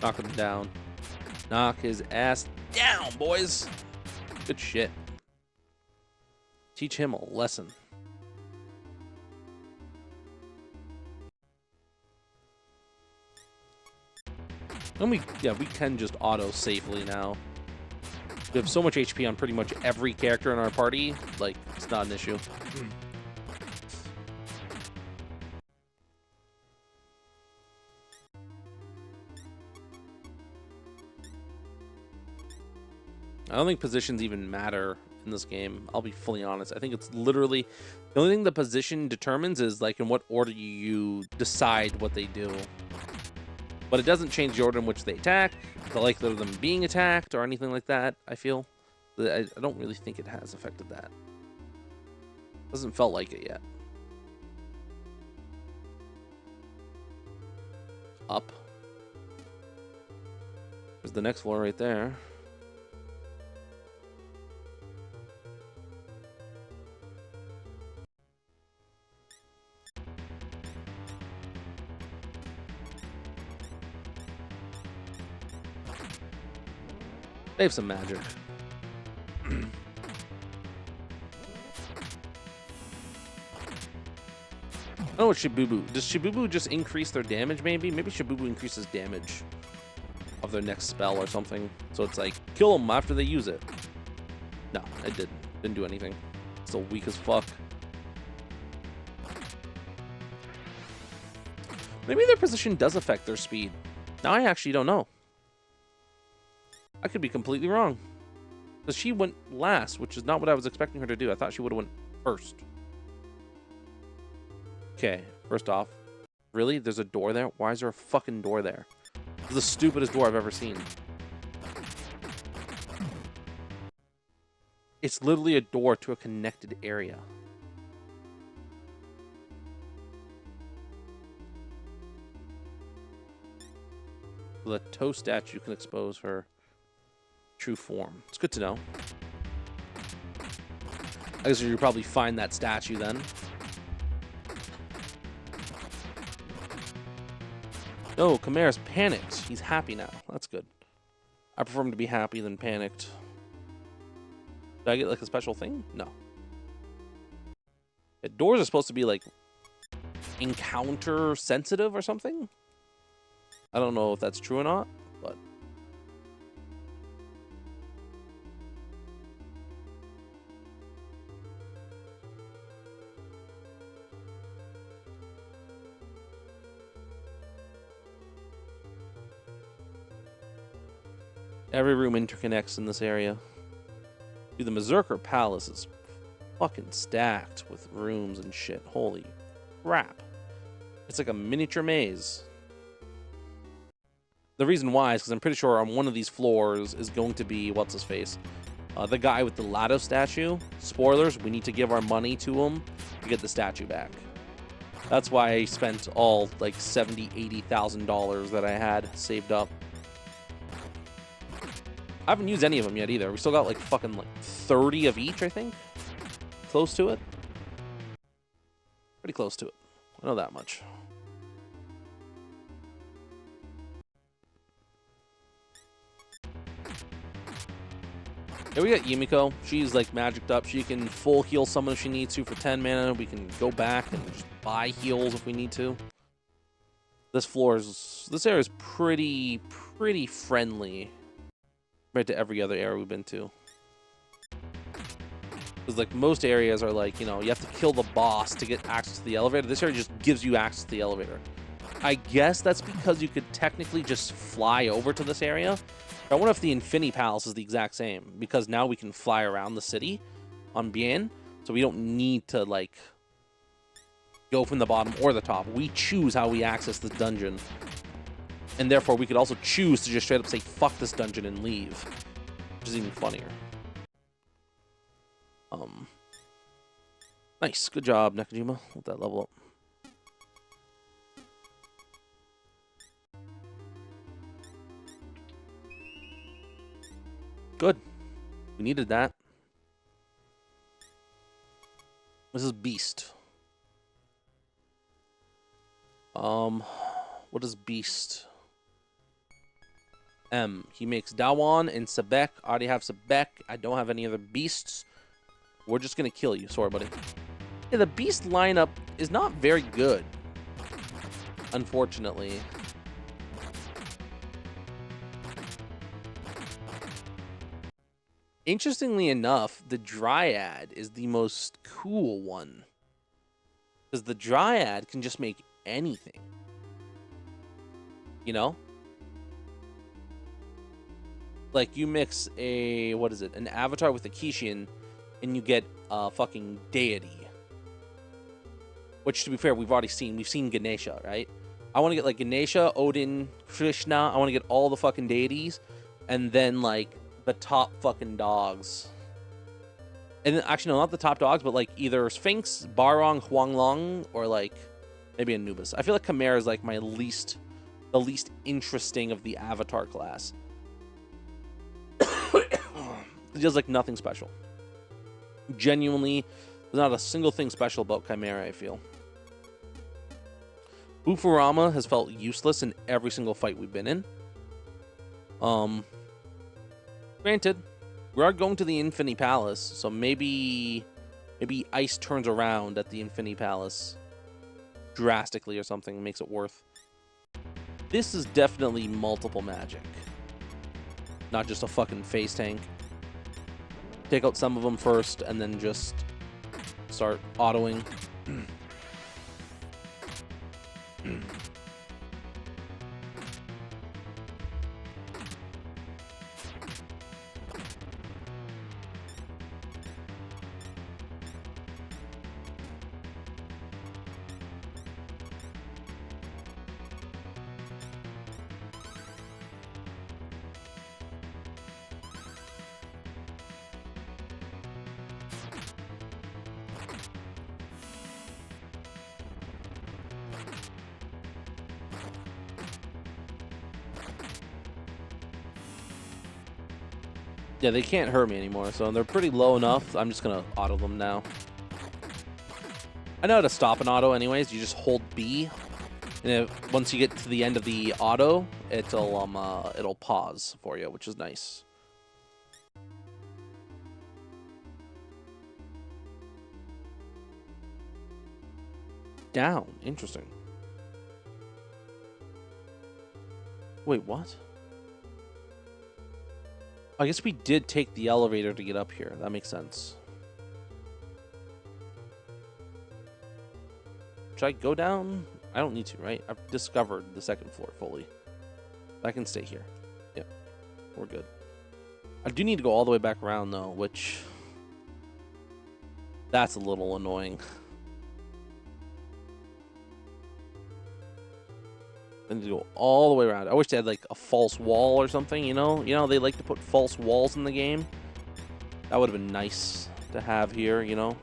Knock him down. Knock his ass down, boys. Good shit. Teach him a lesson. And we can just auto safely now. We have so much HP on pretty much every character in our party, like, it's not an issue. I don't think positions even matter in this game. I'll be fully honest. I think it's literally the only thing the position determines is like in what order you decide what they do. But it doesn't change the order in which they attack, the likelihood of them being attacked, or anything like that, I feel. I don't really think it has affected that. Doesn't felt like it yet. Up. There's the next floor right there. They have some magic. Oh, it's Shibubu. Does Shibubu just increase their damage, maybe? Maybe Shibubu increases damage of their next spell or something. So it's like, kill them after they use it. No, it didn't. Didn't do anything. Still weak as fuck. Maybe their position does affect their speed. Now I actually don't know. I could be completely wrong. Because she went last, which is not what I was expecting her to do. I thought she would have went first. Okay, first off. Really? There's a door there? Why is there a fucking door there? This is the stupidest door I've ever seen. It's literally a door to a connected area. The toe statue can expose her true form. It's good to know. I guess you'll probably find that statue then. No, Chimera's panicked. He's happy now. That's good. I prefer him to be happy than panicked. Did I get like a special thing? No. The doors are supposed to be like encounter sensitive or something. I don't know if that's true or not, but every room interconnects in this area. Dude, the Mezurka Palace is fucking stacked with rooms and shit. Holy crap. It's like a miniature maze. The reason why is because I'm pretty sure on one of these floors is going to be, what's his face? The guy with the Lado statue. Spoilers, we need to give our money to him to get the statue back. That's why I spent all like $70,000, $80,000 that I had saved up. I haven't used any of them yet either. We still got like fucking like 30 of each, I think. Close to it. Pretty close to it. I know that much. Here we got Yumiko. She's like magicked up. She can full heal someone if she needs to for 10 mana. We can go back and just buy heals if we need to. This area is pretty friendly compared to every other area we've been to. Because like most areas are like, you know, you have to kill the boss to get access to the elevator. This area just gives you access to the elevator. I guess that's because you could technically just fly over to this area. I wonder if the Infinity Palace is the exact same, because now we can fly around the city on Bien, so we don't need to, like, go from the bottom or the top. We choose how we access this dungeon, and therefore we could also choose to just straight up say, fuck this dungeon and leave, which is even funnier. Nice. Good job, Nakajima. Let that level up. Good. We needed that. This is Beast. What is Beast? M. He makes Dawan and Sebek. I already have Sebek. I don't have any other beasts. We're just gonna kill you. Sorry, buddy. Yeah, the Beast lineup is not very good, unfortunately. Interestingly enough, the Dryad is the most cool one. Because the Dryad can just make anything. You know? Like, you mix a, what is it? An avatar with a Kishin, and you get a fucking deity. Which, to be fair, we've already seen. We've seen Ganesha, right? I want to get, like, Ganesha, Odin, Krishna. I want to get all the fucking deities. And then, like, the top fucking dogs. And then, actually, no, not the top dogs, but, like, either Sphinx, Barong, Huanglong, or, like, maybe Anubis. I feel like Chimera is, like, the least interesting of the Avatar class. It does, like, nothing special. Genuinely, there's not a single thing special about Chimera, I feel. Bufurama has felt useless in every single fight we've been in. Granted, we are going to the Infinity Palace, so maybe ice turns around at the Infinity Palace drastically or something, makes it worth. This is definitely multiple magic, not just a fucking face tank. Take out some of them first, and then just start autoing. Yeah, they can't hurt me anymore, so they're pretty low enough. I'm just gonna auto them now. I know how to stop an auto anyways. You just hold B, and once you get to the end of the auto, it'll pause for you, which is nice. Down. Interesting. Wait, what? I guess we did take the elevator to get up here. That makes sense. Should I go down? I don't need to, right? I've discovered the second floor fully. I can stay here. Yep. We're good. I do need to go all the way back around, though, which... that's a little annoying. And go all the way around. I wish they had like a false wall or something, you know? You know, they like to put false walls in the game. That would have been nice to have here, you know?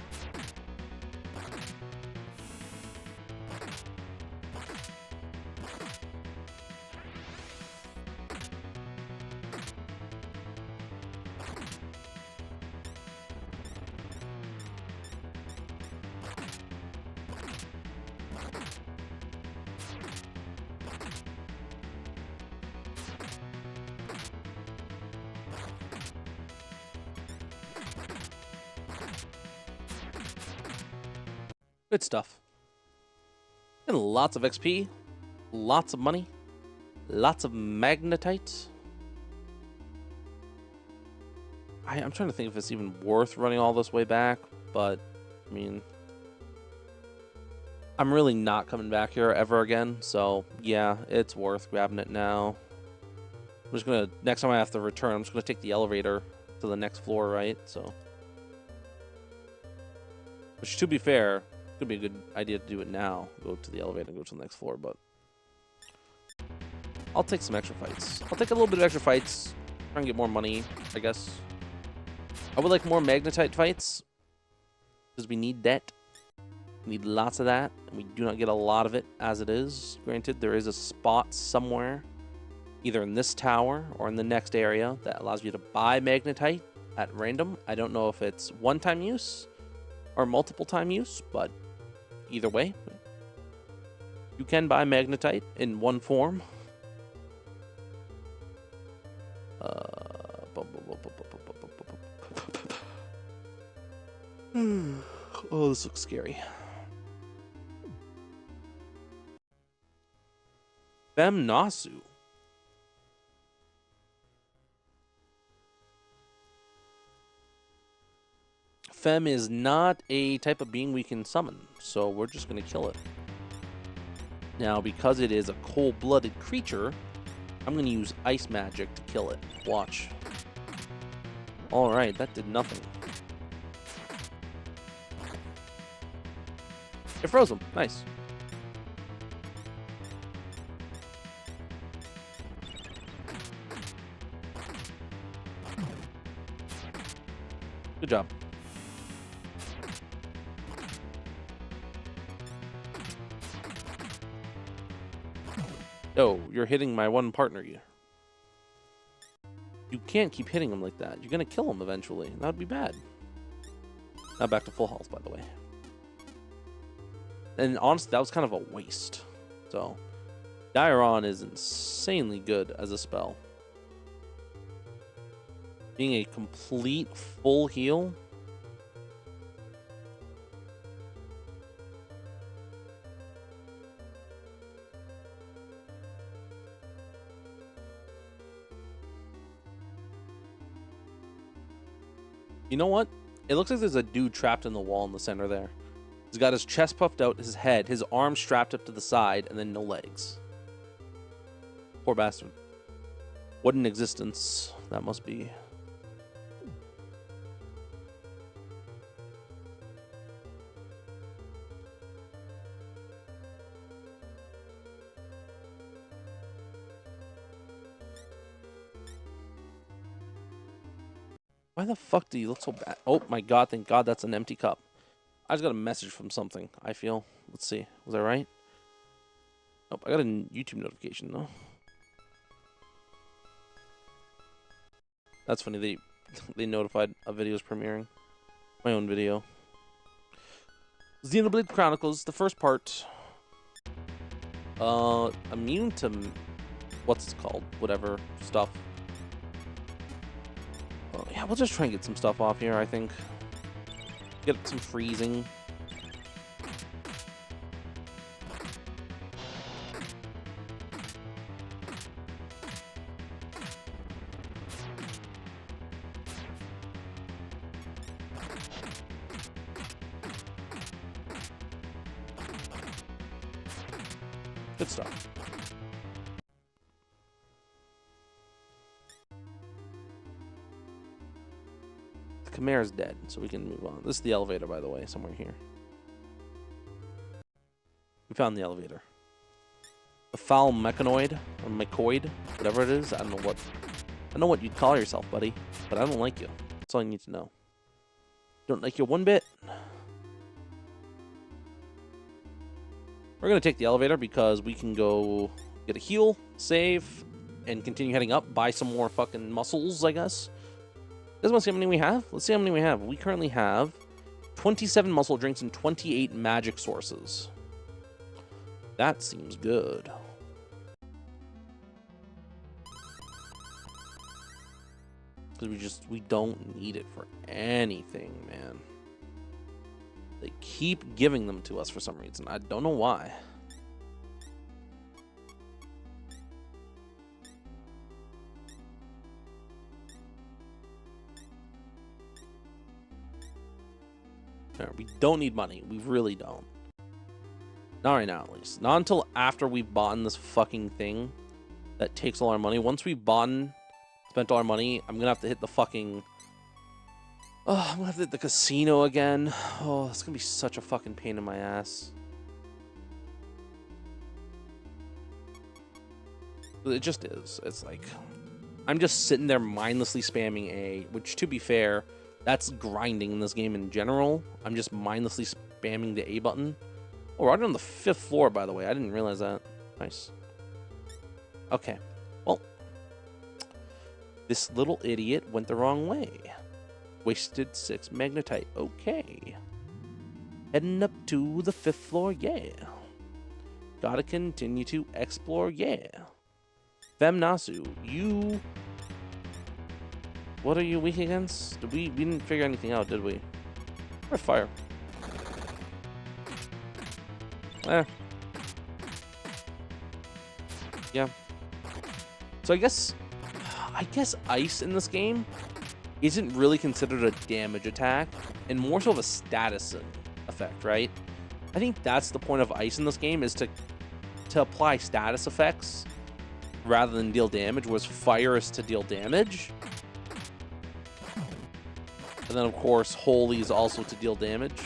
Good stuff. And lots of XP, lots of money, lots of magnetite. I'm trying to think if it's even worth running all this way back, but, I mean, I'm really not coming back here ever again, so, yeah, it's worth grabbing it now. I'm just gonna, next time I have to return, I'm just gonna take the elevator to the next floor, right? So, which, to be fair, could be a good idea to do it now. Go to the elevator and go to the next floor, but I'll take some extra fights. I'll take a little bit of extra fights. Try and get more money, I guess. I would like more magnetite fights because we need that. We need lots of that, and we do not get a lot of it as it is. Granted, there is a spot somewhere, either in this tower or in the next area, that allows you to buy magnetite at random. I don't know if it's one-time use or multiple-time use, but either way, you can buy magnetite in one form. Oh, this looks scary. Femnasu. Fem is not a type of being we can summon, so we're just going to kill it. Now, because it is a cold-blooded creature, I'm going to use ice magic to kill it. Watch. Alright, that did nothing. It froze him. Nice. Good job. Oh, you're hitting my one partner. You can't keep hitting him like that. You're going to kill him eventually. That would be bad. Now back to full health, by the way. And honestly, that was kind of a waste. So, Dairon is insanely good as a spell. Being a complete full heal. You know what? It looks like there's a dude trapped in the wall in the center there. He's got his chest puffed out, his head, his arms strapped up to the side, and then no legs. Poor bastard. What an existence that must be. Why the fuck do you look so bad? Oh my god, thank god that's an empty cup. I just got a message from something, I feel. Let's see. Was I right? Nope, I got a YouTube notification, though. That's funny, they notified a video's premiering. My own video. Xenoblade Chronicles, the first part. Immune to... what's it called? Whatever stuff. Yeah, we'll just try and get some stuff off here, I think. Get some freezing. Good stuff. Chimera's dead, so we can move on. This is the elevator, by the way, somewhere here. We found the elevator. The foul mechanoid or mycoid, whatever it is. I don't know what you'd call yourself, buddy, but I don't like you. That's all you need to know. Don't like you one bit. We're gonna take the elevator because we can go get a heal, save, and continue heading up. Buy some more fucking muscles, I guess. You guys want to see how many we have? Let's see how many we have. We currently have 27 muscle drinks and 28 magic sources. That seems good. Because we don't need it for anything, man. They keep giving them to us for some reason. I don't know why. We don't need money. We really don't. Not right now, at least. Not until after we've bought this fucking thing that takes all our money. Once we've spent all our money, I'm gonna have to hit the fucking... Oh, I'm gonna have to hit the casino again. Oh, it's gonna be such a fucking pain in my ass. It just is. It's like... I'm just sitting there mindlessly spamming A, which, to be fair, that's grinding in this game in general. I'm just mindlessly spamming the A button. Oh, we're already on the 5th floor, by the way. I didn't realize that. Nice. Okay. Well, this little idiot went the wrong way. Wasted 6 magnetite. Okay. Heading up to the 5th floor, yeah. Gotta continue to explore, yeah. Femnasu, you... What are you weak against? We didn't figure anything out, did we? Or fire. Yeah. So I guess ice in this game isn't really considered a damage attack, and more so of a status effect, right? I think that's the point of ice in this game, is to apply status effects rather than deal damage, whereas fire is to deal damage. And then, of course, holy is also to deal damage.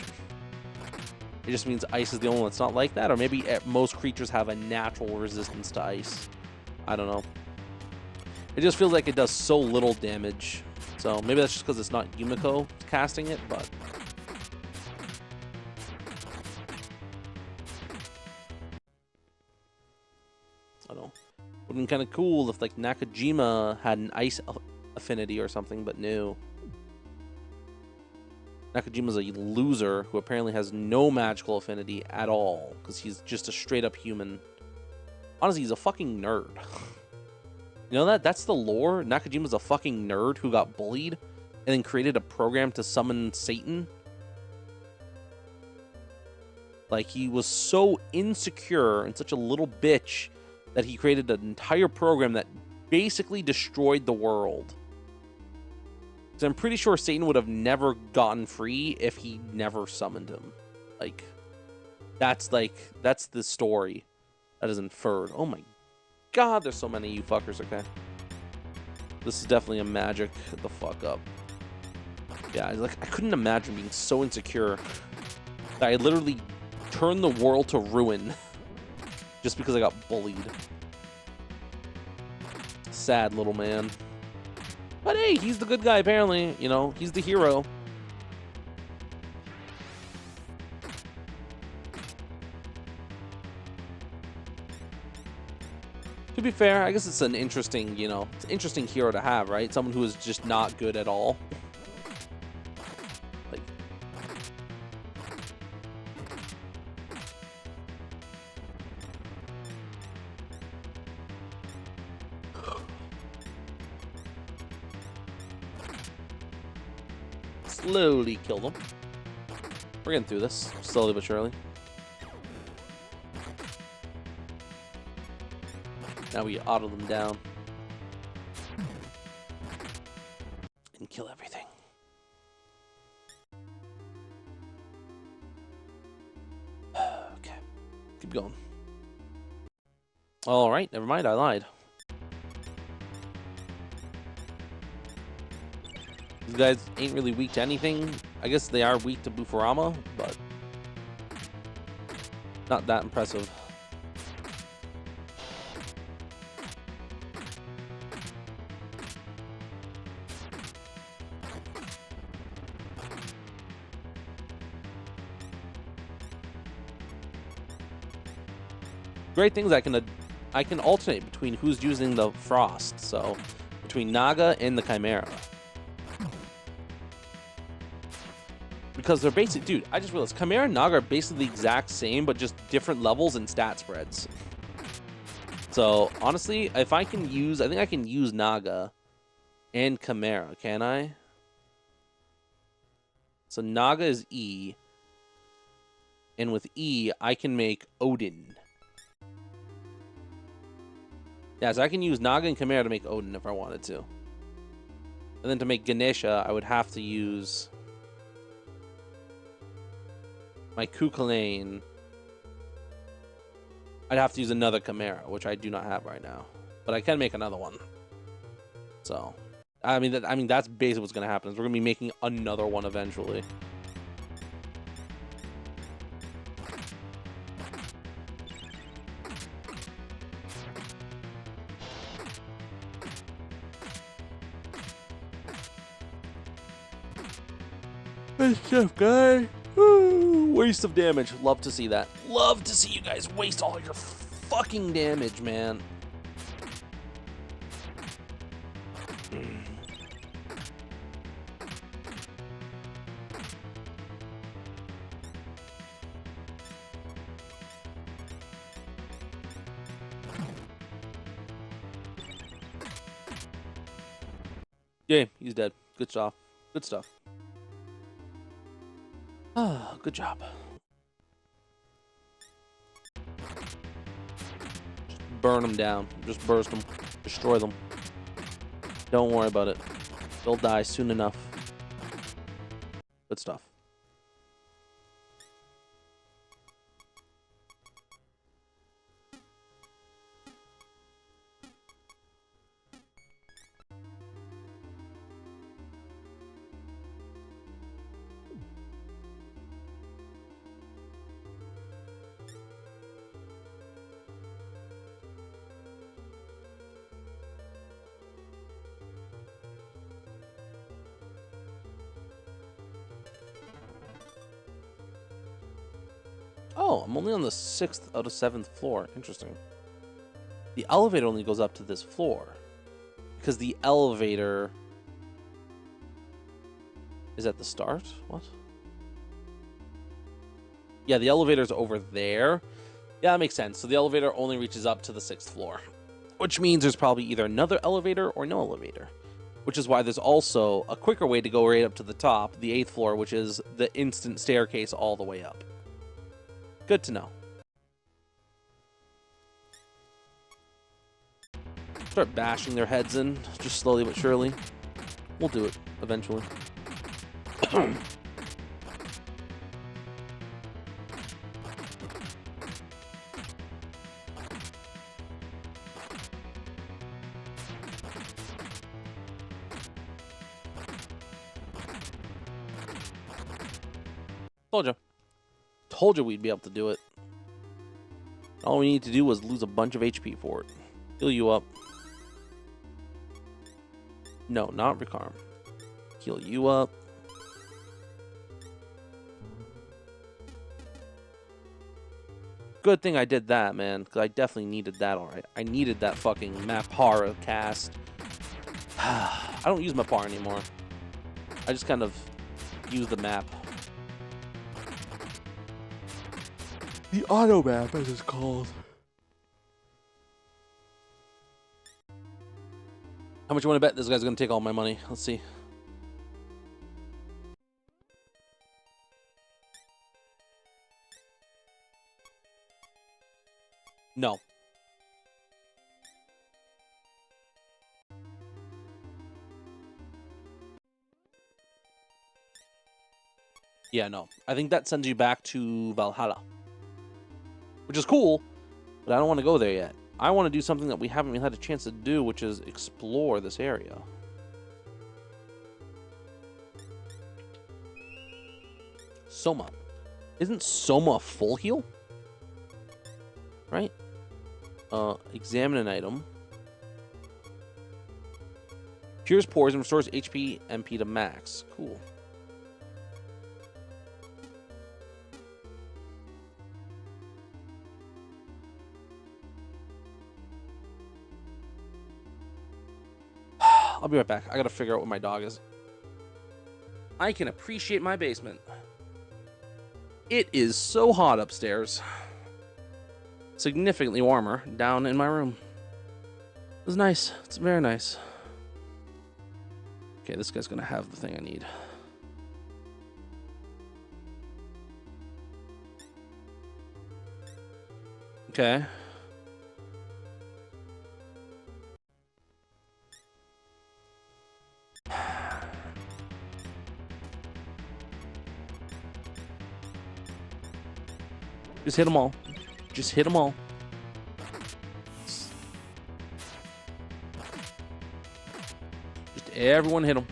It just means ice is the only one that's not like that, or maybe most creatures have a natural resistance to ice. I don't know. It just feels like it does so little damage. So maybe that's just because it's not Yumiko casting it, but... I don't know. Would have been kind of cool if, like, Nakajima had an ice affinity or something, but no. Nakajima's a loser who apparently has no magical affinity at all, because he's just a straight-up human. Honestly, he's a fucking nerd. You know that? That's the lore. Nakajima's a fucking nerd who got bullied and then created a program to summon Satan. Like, he was so insecure and such a little bitch that he created an entire program that basically destroyed the world. So I'm pretty sure Satan would have never gotten free if he never summoned him. Like, that's the story that is inferred. Oh my god, there's so many of you fuckers, okay? This is definitely a magic the fuck up. Yeah, like, I couldn't imagine being so insecure that I literally turned the world to ruin just because I got bullied. Sad little man. But hey, he's the good guy, apparently. You know, he's the hero. To be fair, I guess it's an interesting, you know, it's an interesting hero to have, right? Someone who is just not good at all. Like... Slowly kill them. We're getting through this, slowly but surely. Now we auto them down. And kill everything. Okay. Keep going. Alright, never mind, I lied. These guys ain't really weak to anything. I guess they are weak to Buforama, but not that impressive. Great thing is I can alternate between who's using the frost. So between Naga and the Chimera. Because they're basic, dude. I just realized Chimera and Naga are basically the exact same, but just different levels and stat spreads. So honestly, if I can use, I think I can use Naga and Chimera, can I? So Naga is E, and with E, I can make Odin. Yeah, so I can use Naga and Chimera to make Odin if I wanted to. And then to make Ganesha, I would have to use my Kukulane. I'd have to use another Chimera, which I do not have right now. But I can make another one. So, I mean, that's basically what's going to happen. Is we're going to be making another one eventually. Good stuff, guy. Ooh, waste of damage. Love to see that. Love to see you guys waste all your fucking damage, man. Yeah, he's dead. Good stuff. Good stuff. Ah, good job. Just burn them down. Just burst them. Destroy them. Don't worry about it. They'll die soon enough. Good stuff. Oh, I'm only on the 6th out of 7th floor. Interesting. The elevator only goes up to this floor. Because the elevator is at the start? What? Yeah, the elevator's over there. Yeah, that makes sense. So the elevator only reaches up to the 6th floor. Which means there's probably either another elevator or no elevator. Which is why there's also a quicker way to go right up to the top, the 8th floor, which is the instant staircase all the way up. Good to know. Start bashing their heads in, just slowly but surely. We'll do it eventually. Told you. Told you we'd be able to do it. All we need to do was lose a bunch of HP for it. Heal you up. No, not Recarm. Heal you up. Good thing I did that, man, because I definitely needed that, alright. I needed that fucking Mapara cast. I don't use Mapara anymore. I just kind of use the map. The auto map, as it's called. How much you want to bet this guy's going to take all my money? Let's see. No. Yeah, no. I think that sends you back to Valhalla. Which is cool, but I don't want to go there yet. I want to do something that we haven't even had a chance to do, which is explore this area. Soma. Isn't Soma full heal? Right? Examine an item. Cures pores and restores HP, MP to max. Cool. I'll be right back. I gotta figure out what my dog is. I can appreciate my basement. It is so hot upstairs. Significantly warmer down in my room. It's nice. It's very nice. Okay, this guy's gonna have the thing I need. Okay. Just hit them all. Just hit them all. Just everyone hit them.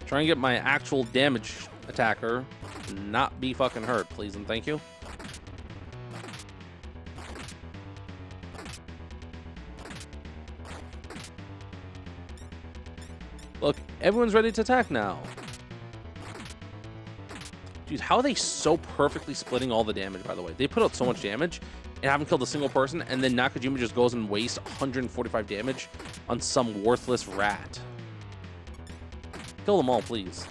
Try and get my actual damage attacker to not be fucking hurt, please and thank you. Look, everyone's ready to attack now. Dude, how are they so perfectly splitting all the damage, by the way? They put out so much damage and haven't killed a single person, and then Nakajima just goes and wastes 145 damage on some worthless rat. Kill them all, please.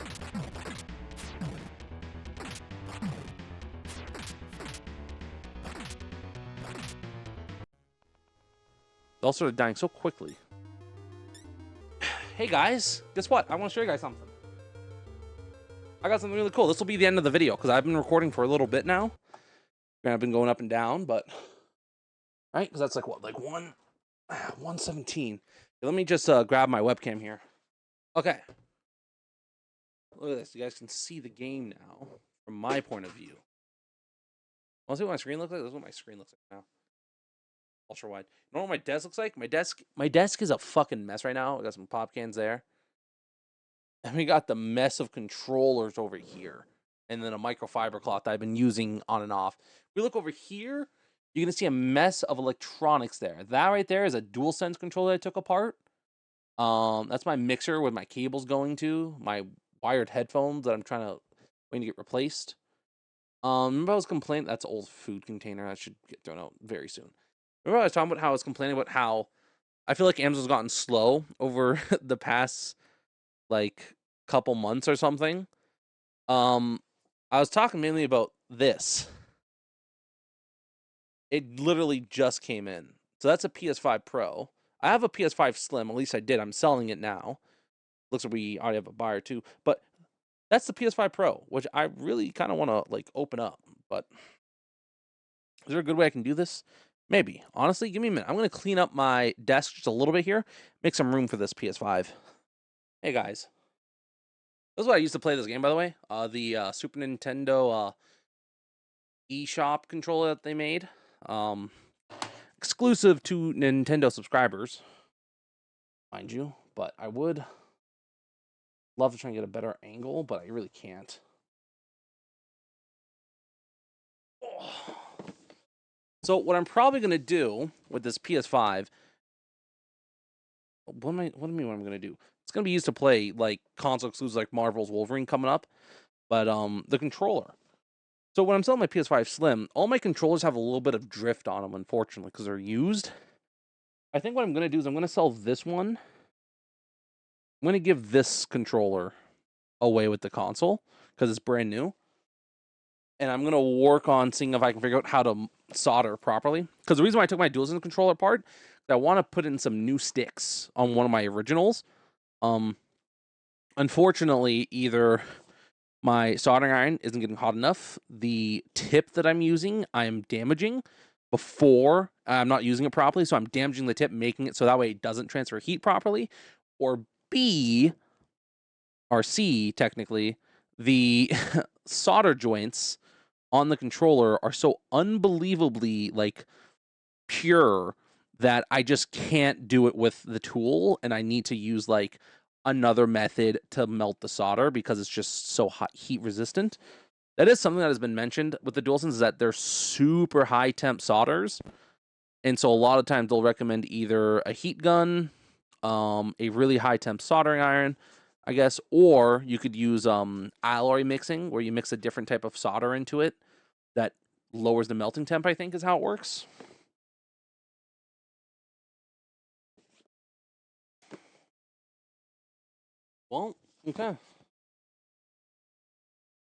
They all started dying so quickly. Hey guys, guess what? I want to show you guys something. I got something really cool. This will be the end of the video because I've been recording for a little bit now. And I've been going up and down, but right, because that's like what, like 117. Let me just grab my webcam here. Okay. Look at this. You guys can see the game now from my point of view. Want to see what my screen looks like? This is what my screen looks like now. Ultra wide. You know what my desk looks like? My desk is a fucking mess right now. I got some pop cans there. And we got the mess of controllers over here. And then a microfiber cloth that I've been using on and off. We look over here, you're going to see a mess of electronics there. That right there is a DualSense controller I took apart. That's my mixer with my cables going to. My wired headphones that I'm waiting to get replaced. Remember I was complaining, that's an old food container. That should get thrown out very soon. Remember I was talking about how I was complaining about how I feel like Amazon's gotten slow over the past like couple months or something. I was talking mainly about this. It literally just came in. So that's a PS5 Pro. I have a PS5 Slim, at least I did. I'm selling it now. Looks like we already have a buyer too. But that's the PS5 Pro, which I really kind of want to like open up. But is there a good way I can do this? Maybe. Honestly, give me a minute. I'm going to clean up my desk just a little bit here. Make some room for this PS5. Hey, guys. This is what I used to play this game, by the way. The Super Nintendo eShop controller that they made. Exclusive to Nintendo subscribers, mind you. But I would love to try and get a better angle, but I really can't. So what I'm probably going to do with this PS5, what do you mean what I'm going to do? It's going to be used to play like console exclusives like Marvel's Wolverine coming up, but the controller. So when I'm selling my PS5 Slim, all my controllers have a little bit of drift on them, unfortunately, because they're used. I think what I'm going to do is I'm going to sell this one. I'm going to give this controller away with the console because it's brand new. And I'm going to work on seeing if I can figure out how to solder properly. Because the reason why I took my DualSense controller apart is I want to put in some new sticks on one of my originals. Unfortunately, either my soldering iron isn't getting hot enough, the tip that I'm using, I'm damaging before I'm not using it properly. So I'm damaging the tip, making it so that way it doesn't transfer heat properly. Or B, or C, technically, the solder joints on the controller are so unbelievably like pure that I just can't do it with the tool, and I need to use like another method to melt the solder because it's just so hot, heat resistant. That is something that has been mentioned with the DualSense, is that they're super high temp solders, and so a lot of times they'll recommend either a heat gun, a really high temp soldering iron, I guess, or you could use alloy mixing, where you mix a different type of solder into it that lowers the melting temp, I think is how it works. Well, okay.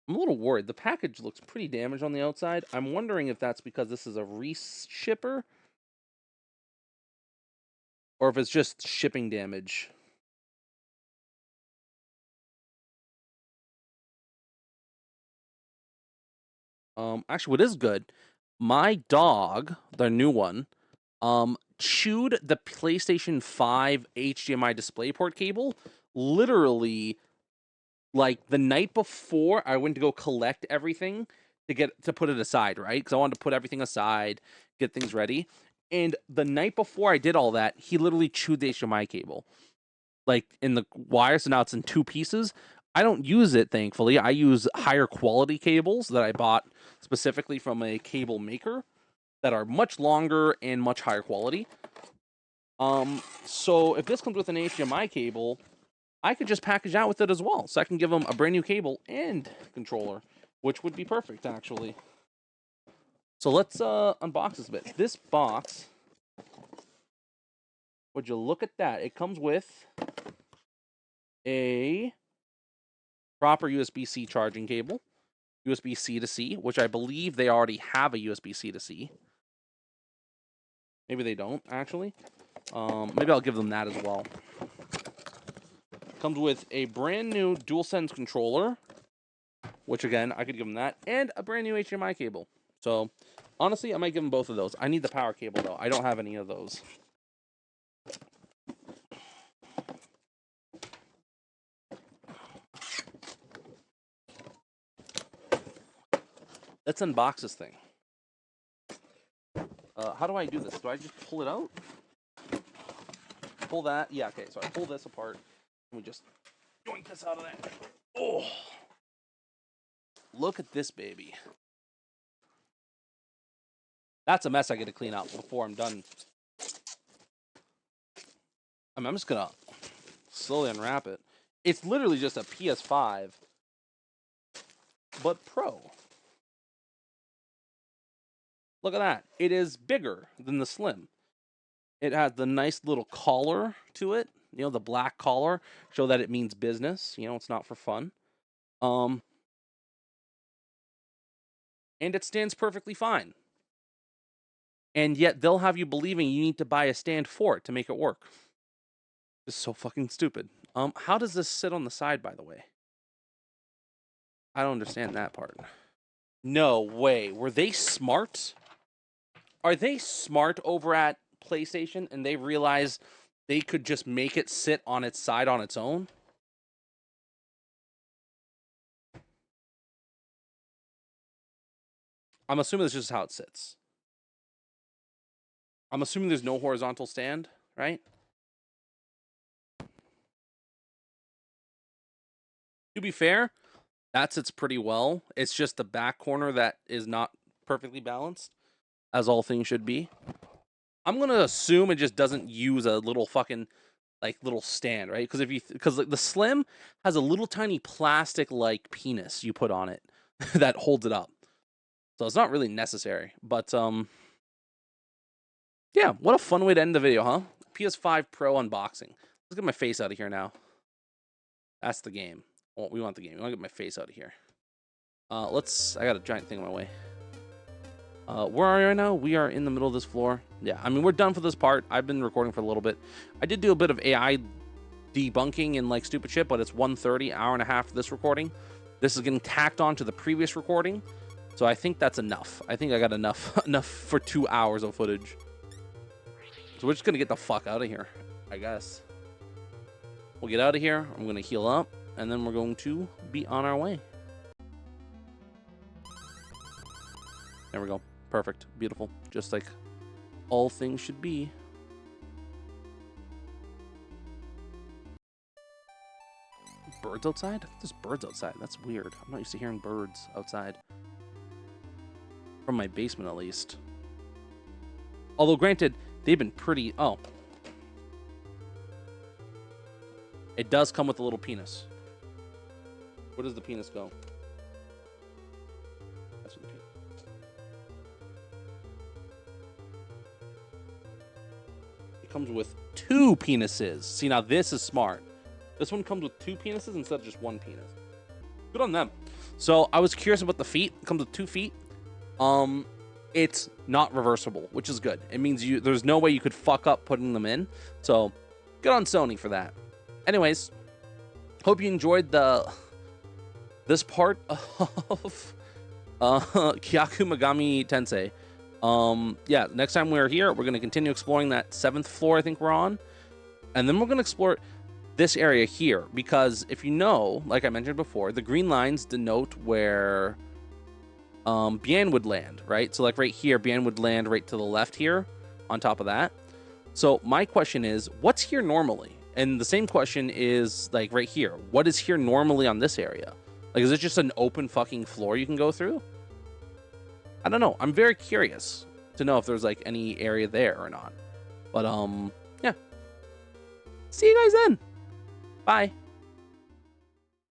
I'm a little worried. The package looks pretty damaged on the outside. I'm wondering if that's because this is a re-shipper or if it's just shipping damage. Actually, what is good, my dog, the new one, chewed the PlayStation 5 HDMI DisplayPort cable literally like the night before I went to go collect everything to put it aside, right? Because I wanted to put everything aside, get things ready. And the night before I did all that, he literally chewed the HDMI cable, like in the wire. So now it's in two pieces. I don't use it, thankfully. I use higher quality cables that I bought specifically from a cable maker that are much longer and much higher quality. So if this comes with an HDMI cable, I could just package out with it as well. So I can give them a brand new cable and controller, which would be perfect, actually. So let's unbox this a bit. This box, would you look at that? It comes with a proper USB-C charging cable, USB-C to C, which I believe they already have a USB-C to C. Maybe they don't, actually. Maybe I'll give them that as well. Comes with a brand new DualSense controller, which again, I could give them that, and a brand new HDMI cable. So, honestly, I might give them both of those. I need the power cable, though. I don't have any of those. Let's unbox this thing. How do I do this? Do I just pull it out? Pull that? Yeah, okay. So I pull this apart. And we just yoink this out of there. Oh! Look at this baby. That's a mess I get to clean up before I'm done. I'm just gonna slowly unwrap it. It's literally just a PS5, but Pro. Look at that. It is bigger than the Slim. It has the nice little collar to it. You know, the black collar. Show that it means business. You know, it's not for fun. And it stands perfectly fine. And yet they'll have you believing you need to buy a stand for it to make it work. It's so fucking stupid. How does this sit on the side, by the way? I don't understand that part. No way. Were they smart? Are they smart over at PlayStation and they realize they could just make it sit on its side on its own? I'm assuming this is just how it sits. I'm assuming there's no horizontal stand, right? To be fair, that sits pretty well. It's just the back corner that is not perfectly balanced, as all things should be. I'm gonna assume it just doesn't use a little fucking like little stand, right? Because like the Slim has a little tiny plastic like penis you put on it that holds it up, so it's not really necessary. But yeah, what a fun way to end the video, huh? PS5 Pro unboxing. Let's get my face out of here now. That's the game. Well, we want the game. We want to get my face out of here. I got a giant thing in my way. Where are we right now? We are in the middle of this floor. Yeah, I mean, we're done for this part. I've been recording for a little bit. I did do a bit of AI debunking and like stupid shit, but it's 1:30, hour and a half for this recording. This is getting tacked on to the previous recording, so I think that's enough. I think I got enough for 2 hours of footage. So we're just gonna get the fuck out of here, I guess. We'll get out of here. I'm gonna heal up, and then we're going to be on our way. There we go. Perfect. Beautiful. Just like all things should be. Birds outside? There's birds outside. That's weird. I'm not used to hearing birds outside. From my basement, at least. Although, granted, they've been pretty... Oh. It does come with a little penis. Where does the penis go? That's what the penis... It comes with 2 penises. See, now this is smart. This one comes with 2 penises instead of just 1 penis. Good on them. So, I was curious about the feet. It comes with 2 feet. It's not reversible, which is good. It means there's no way you could fuck up putting them in. So, good on Sony for that. Anyways, hope you enjoyed this part of Kyuuyaku Megami Tensei. Yeah, next time we're here, we're going to continue exploring that 7th floor I think we're on. And then we're going to explore this area here. Because if you know, like I mentioned before, the green lines denote where Bien would land, right? So like right here, Bien would land right to the left here on top of that. So my question is, what's here normally? And the same question is like right here. What is here normally on this area? Like, is it just an open fucking floor you can go through? I don't know. I'm very curious to know if there's like any area there or not. But yeah. See you guys then. Bye.